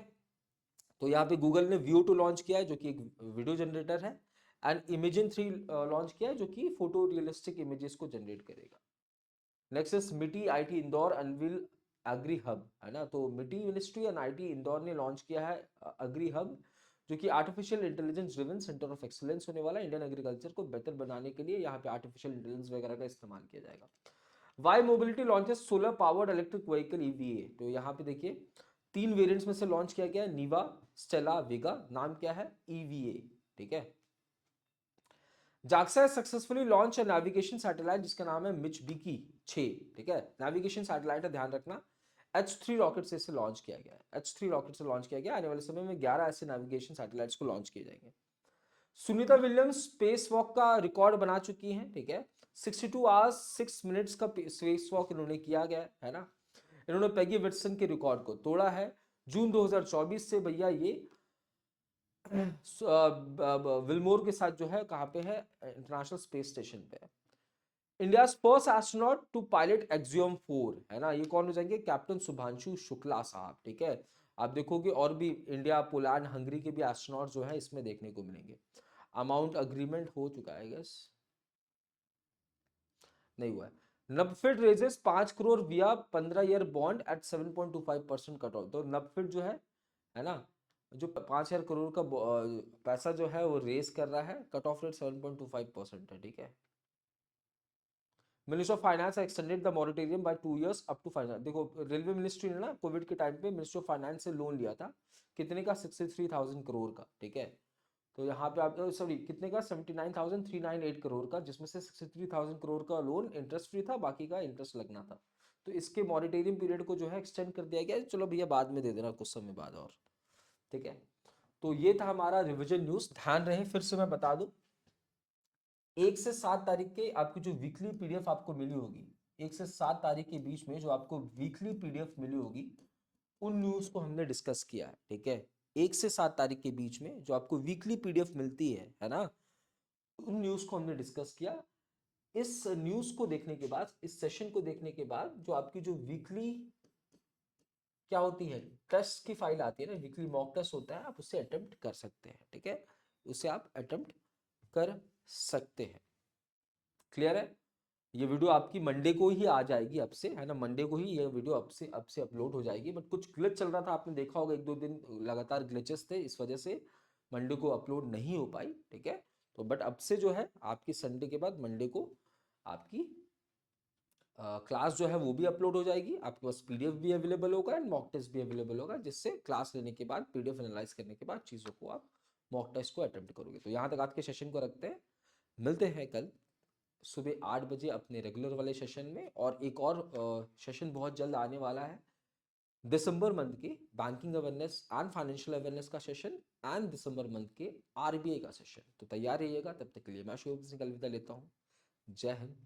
तो यहाँ पे गूगल ने VO2 लॉन्च किया है जो कि एक वीडियो जनरेटर है, एंड इमेजिन 3 लॉन्च किया है जो कि फोटो रियलिस्टिक इमेजेस को जनरेट करेगा। नेक्स्ट इज मिटी IT Indore unveil agree hub, है ना। तो मिटी मिनिस्ट्री एंड आईटी इंदौर ने लॉन्च किया है अग्री हब, जो कि artificial intelligence driven centre of excellence होने वाला है। इंडियन एग्रीकल्चर को बेहतर बनाने के लिए यहाँ पे आर्टिफिशियल इंटेलिजेंस वगैरह का इस्तेमाल किया जाएगा। Vayve mobility launches solar powered electric vehicle EVA। तो यहाँ पे देखिए 3 वेरिएंट्स में से लॉन्च किया गया है, नीवा, स्टेला, वेगा। नाम क्या है? EVA, ठीक है। जाक्सा सक्सेसफुली लॉन्च है नेविगेशन सैटेलाइट जिसका नाम है मिचबिकी 6, ठीक है। नेविगेशन सैटेलाइट है, ध्यान रखना। H3 रॉकेट से इसे लॉन्च किया गया है, H3 रॉकेट से लॉन्च किया गया। आने वाले समय में 11 ऐसे नेविगेशन सैटेलाइट्स को लॉन्च किए जाएंगे। सुनीता विलियम्स स्पेस वॉक का रिकॉर्ड बना चुकी हैं, ठीक है। 62 आवर्स 6 मिनट्स का स्पेस वॉक इन्होंने किया गया है ना। इन्होंने पेगी विल्सन के रिकॉर्ड को तोड़ा है। जून 2024 से भैया ये विल्मोर के साथ जो है कहाँ पे है, इंटरनेशनल स्पेस स्टेशन पे है। India first astronaut to pilot Axiom 4, है ना। ये कौन हो जाएंगे? कैप्टन शुभांशु शुक्ला साहब, ठीक है। आप देखोगे और भी इंडिया, पोलैंड, हंगरी के भी एस्ट्रोनॉट जो है इसमें देखने को मिलेंगे। अमाउंट अग्रीमेंट हो चुका है गैस, नहीं हुआ है। नबफिड raises 5 crore via 15 year bond at 7.25% cut off. तो नबफिड जो है ना, जो 5,000 करोड़ का पैसा जो है वो रेस कर रहा है, कट ऑफ रेट 7.25% है, ठीक है। Ministry of finance extended the moratorium by 2 years up to finance. देखो रेलवे मिनिस्ट्री ने ना कोविड के टाइम पे मिनिस्ट्री ऑफ फाइनेंस से लोन लिया था, कितने का? 63,000 करोड़ का, ठीक है। तो यहाँ पे आप सॉरी कितने का? 79,398 करोड़ का, जिसमें से 63,000 करोड़ का लोन इंटरेस्ट फ्री था, बाकी का इंटरेस्ट लगना था। तो इसके मॉनिटरिंग पीरियड को जो है एक्सटेंड कर दिया गया है। चलो भैया बाद में दे देना कुछ समय बाद, और ठीक है। तो ये था हमारा रिविजन न्यूज। ध्यान रहे फिर से मैं बता दूं, 1 से 7 तारीख के आपकी जो वीकली PDF आपको मिली होगी, 1 से 7 तारीख के बीच में जो आपको वीकली PDF मिली होगी, उन न्यूज को हमने डिस्कस किया है, ठीक है। 1 से 7 तारीख के बीच में जो आपको वीकली PDF मिलती है ना, उन न्यूज को हमने डिस्कस किया। इस न्यूज को देखने के बाद, इस सेशन को देखने के बाद, जो आपकी जो वीकली क्या होती है, टेस्ट की फाइल आती है ना, वीकली मॉक टेस्ट होता है, आप उसे अटेम्प्ट कर सकते हैं, ठीक है। उसे आप अटेम्प्ट कर सकते हैं। क्लियर है? ये वीडियो आपकी मंडे को ही आ जाएगी, अब से, है ना। मंडे को ही ये वीडियो अब से अपलोड हो जाएगी। बट कुछ ग्लिच चल रहा था, आपने देखा होगा 1-2 दिन लगातार ग्लिचेस थे, इस वजह से मंडे को अपलोड नहीं हो पाई, ठीक है। तो बट अब से जो है आपकी संडे के बाद मंडे को आपकी क्लास जो है वो भी अपलोड हो जाएगी। आपके पास PDF भी अवेलेबल होगा एंड मॉक टेस्ट भी अवेलेबल होगा, जिससे क्लास लेने के बाद, PDF एनालाइज करने के बाद चीज़ों को आप मॉक टेस्ट को अटेम्प्ट करोगे। तो यहाँ तक आज के सेशन को रखते हैं। मिलते हैं कल सुबह 8 बजे अपने रेगुलर वाले सेशन में, और एक और सेशन बहुत जल्द आने वाला है दिसंबर मंथ के banking awareness and financial awareness का सेशन, एंड दिसंबर मंथ के RBI का सेशन। तो तैयार रहिएगा, तब तक के लिए मैं शुभ सिंह अलविदा लेता हूँ। जय हिंद।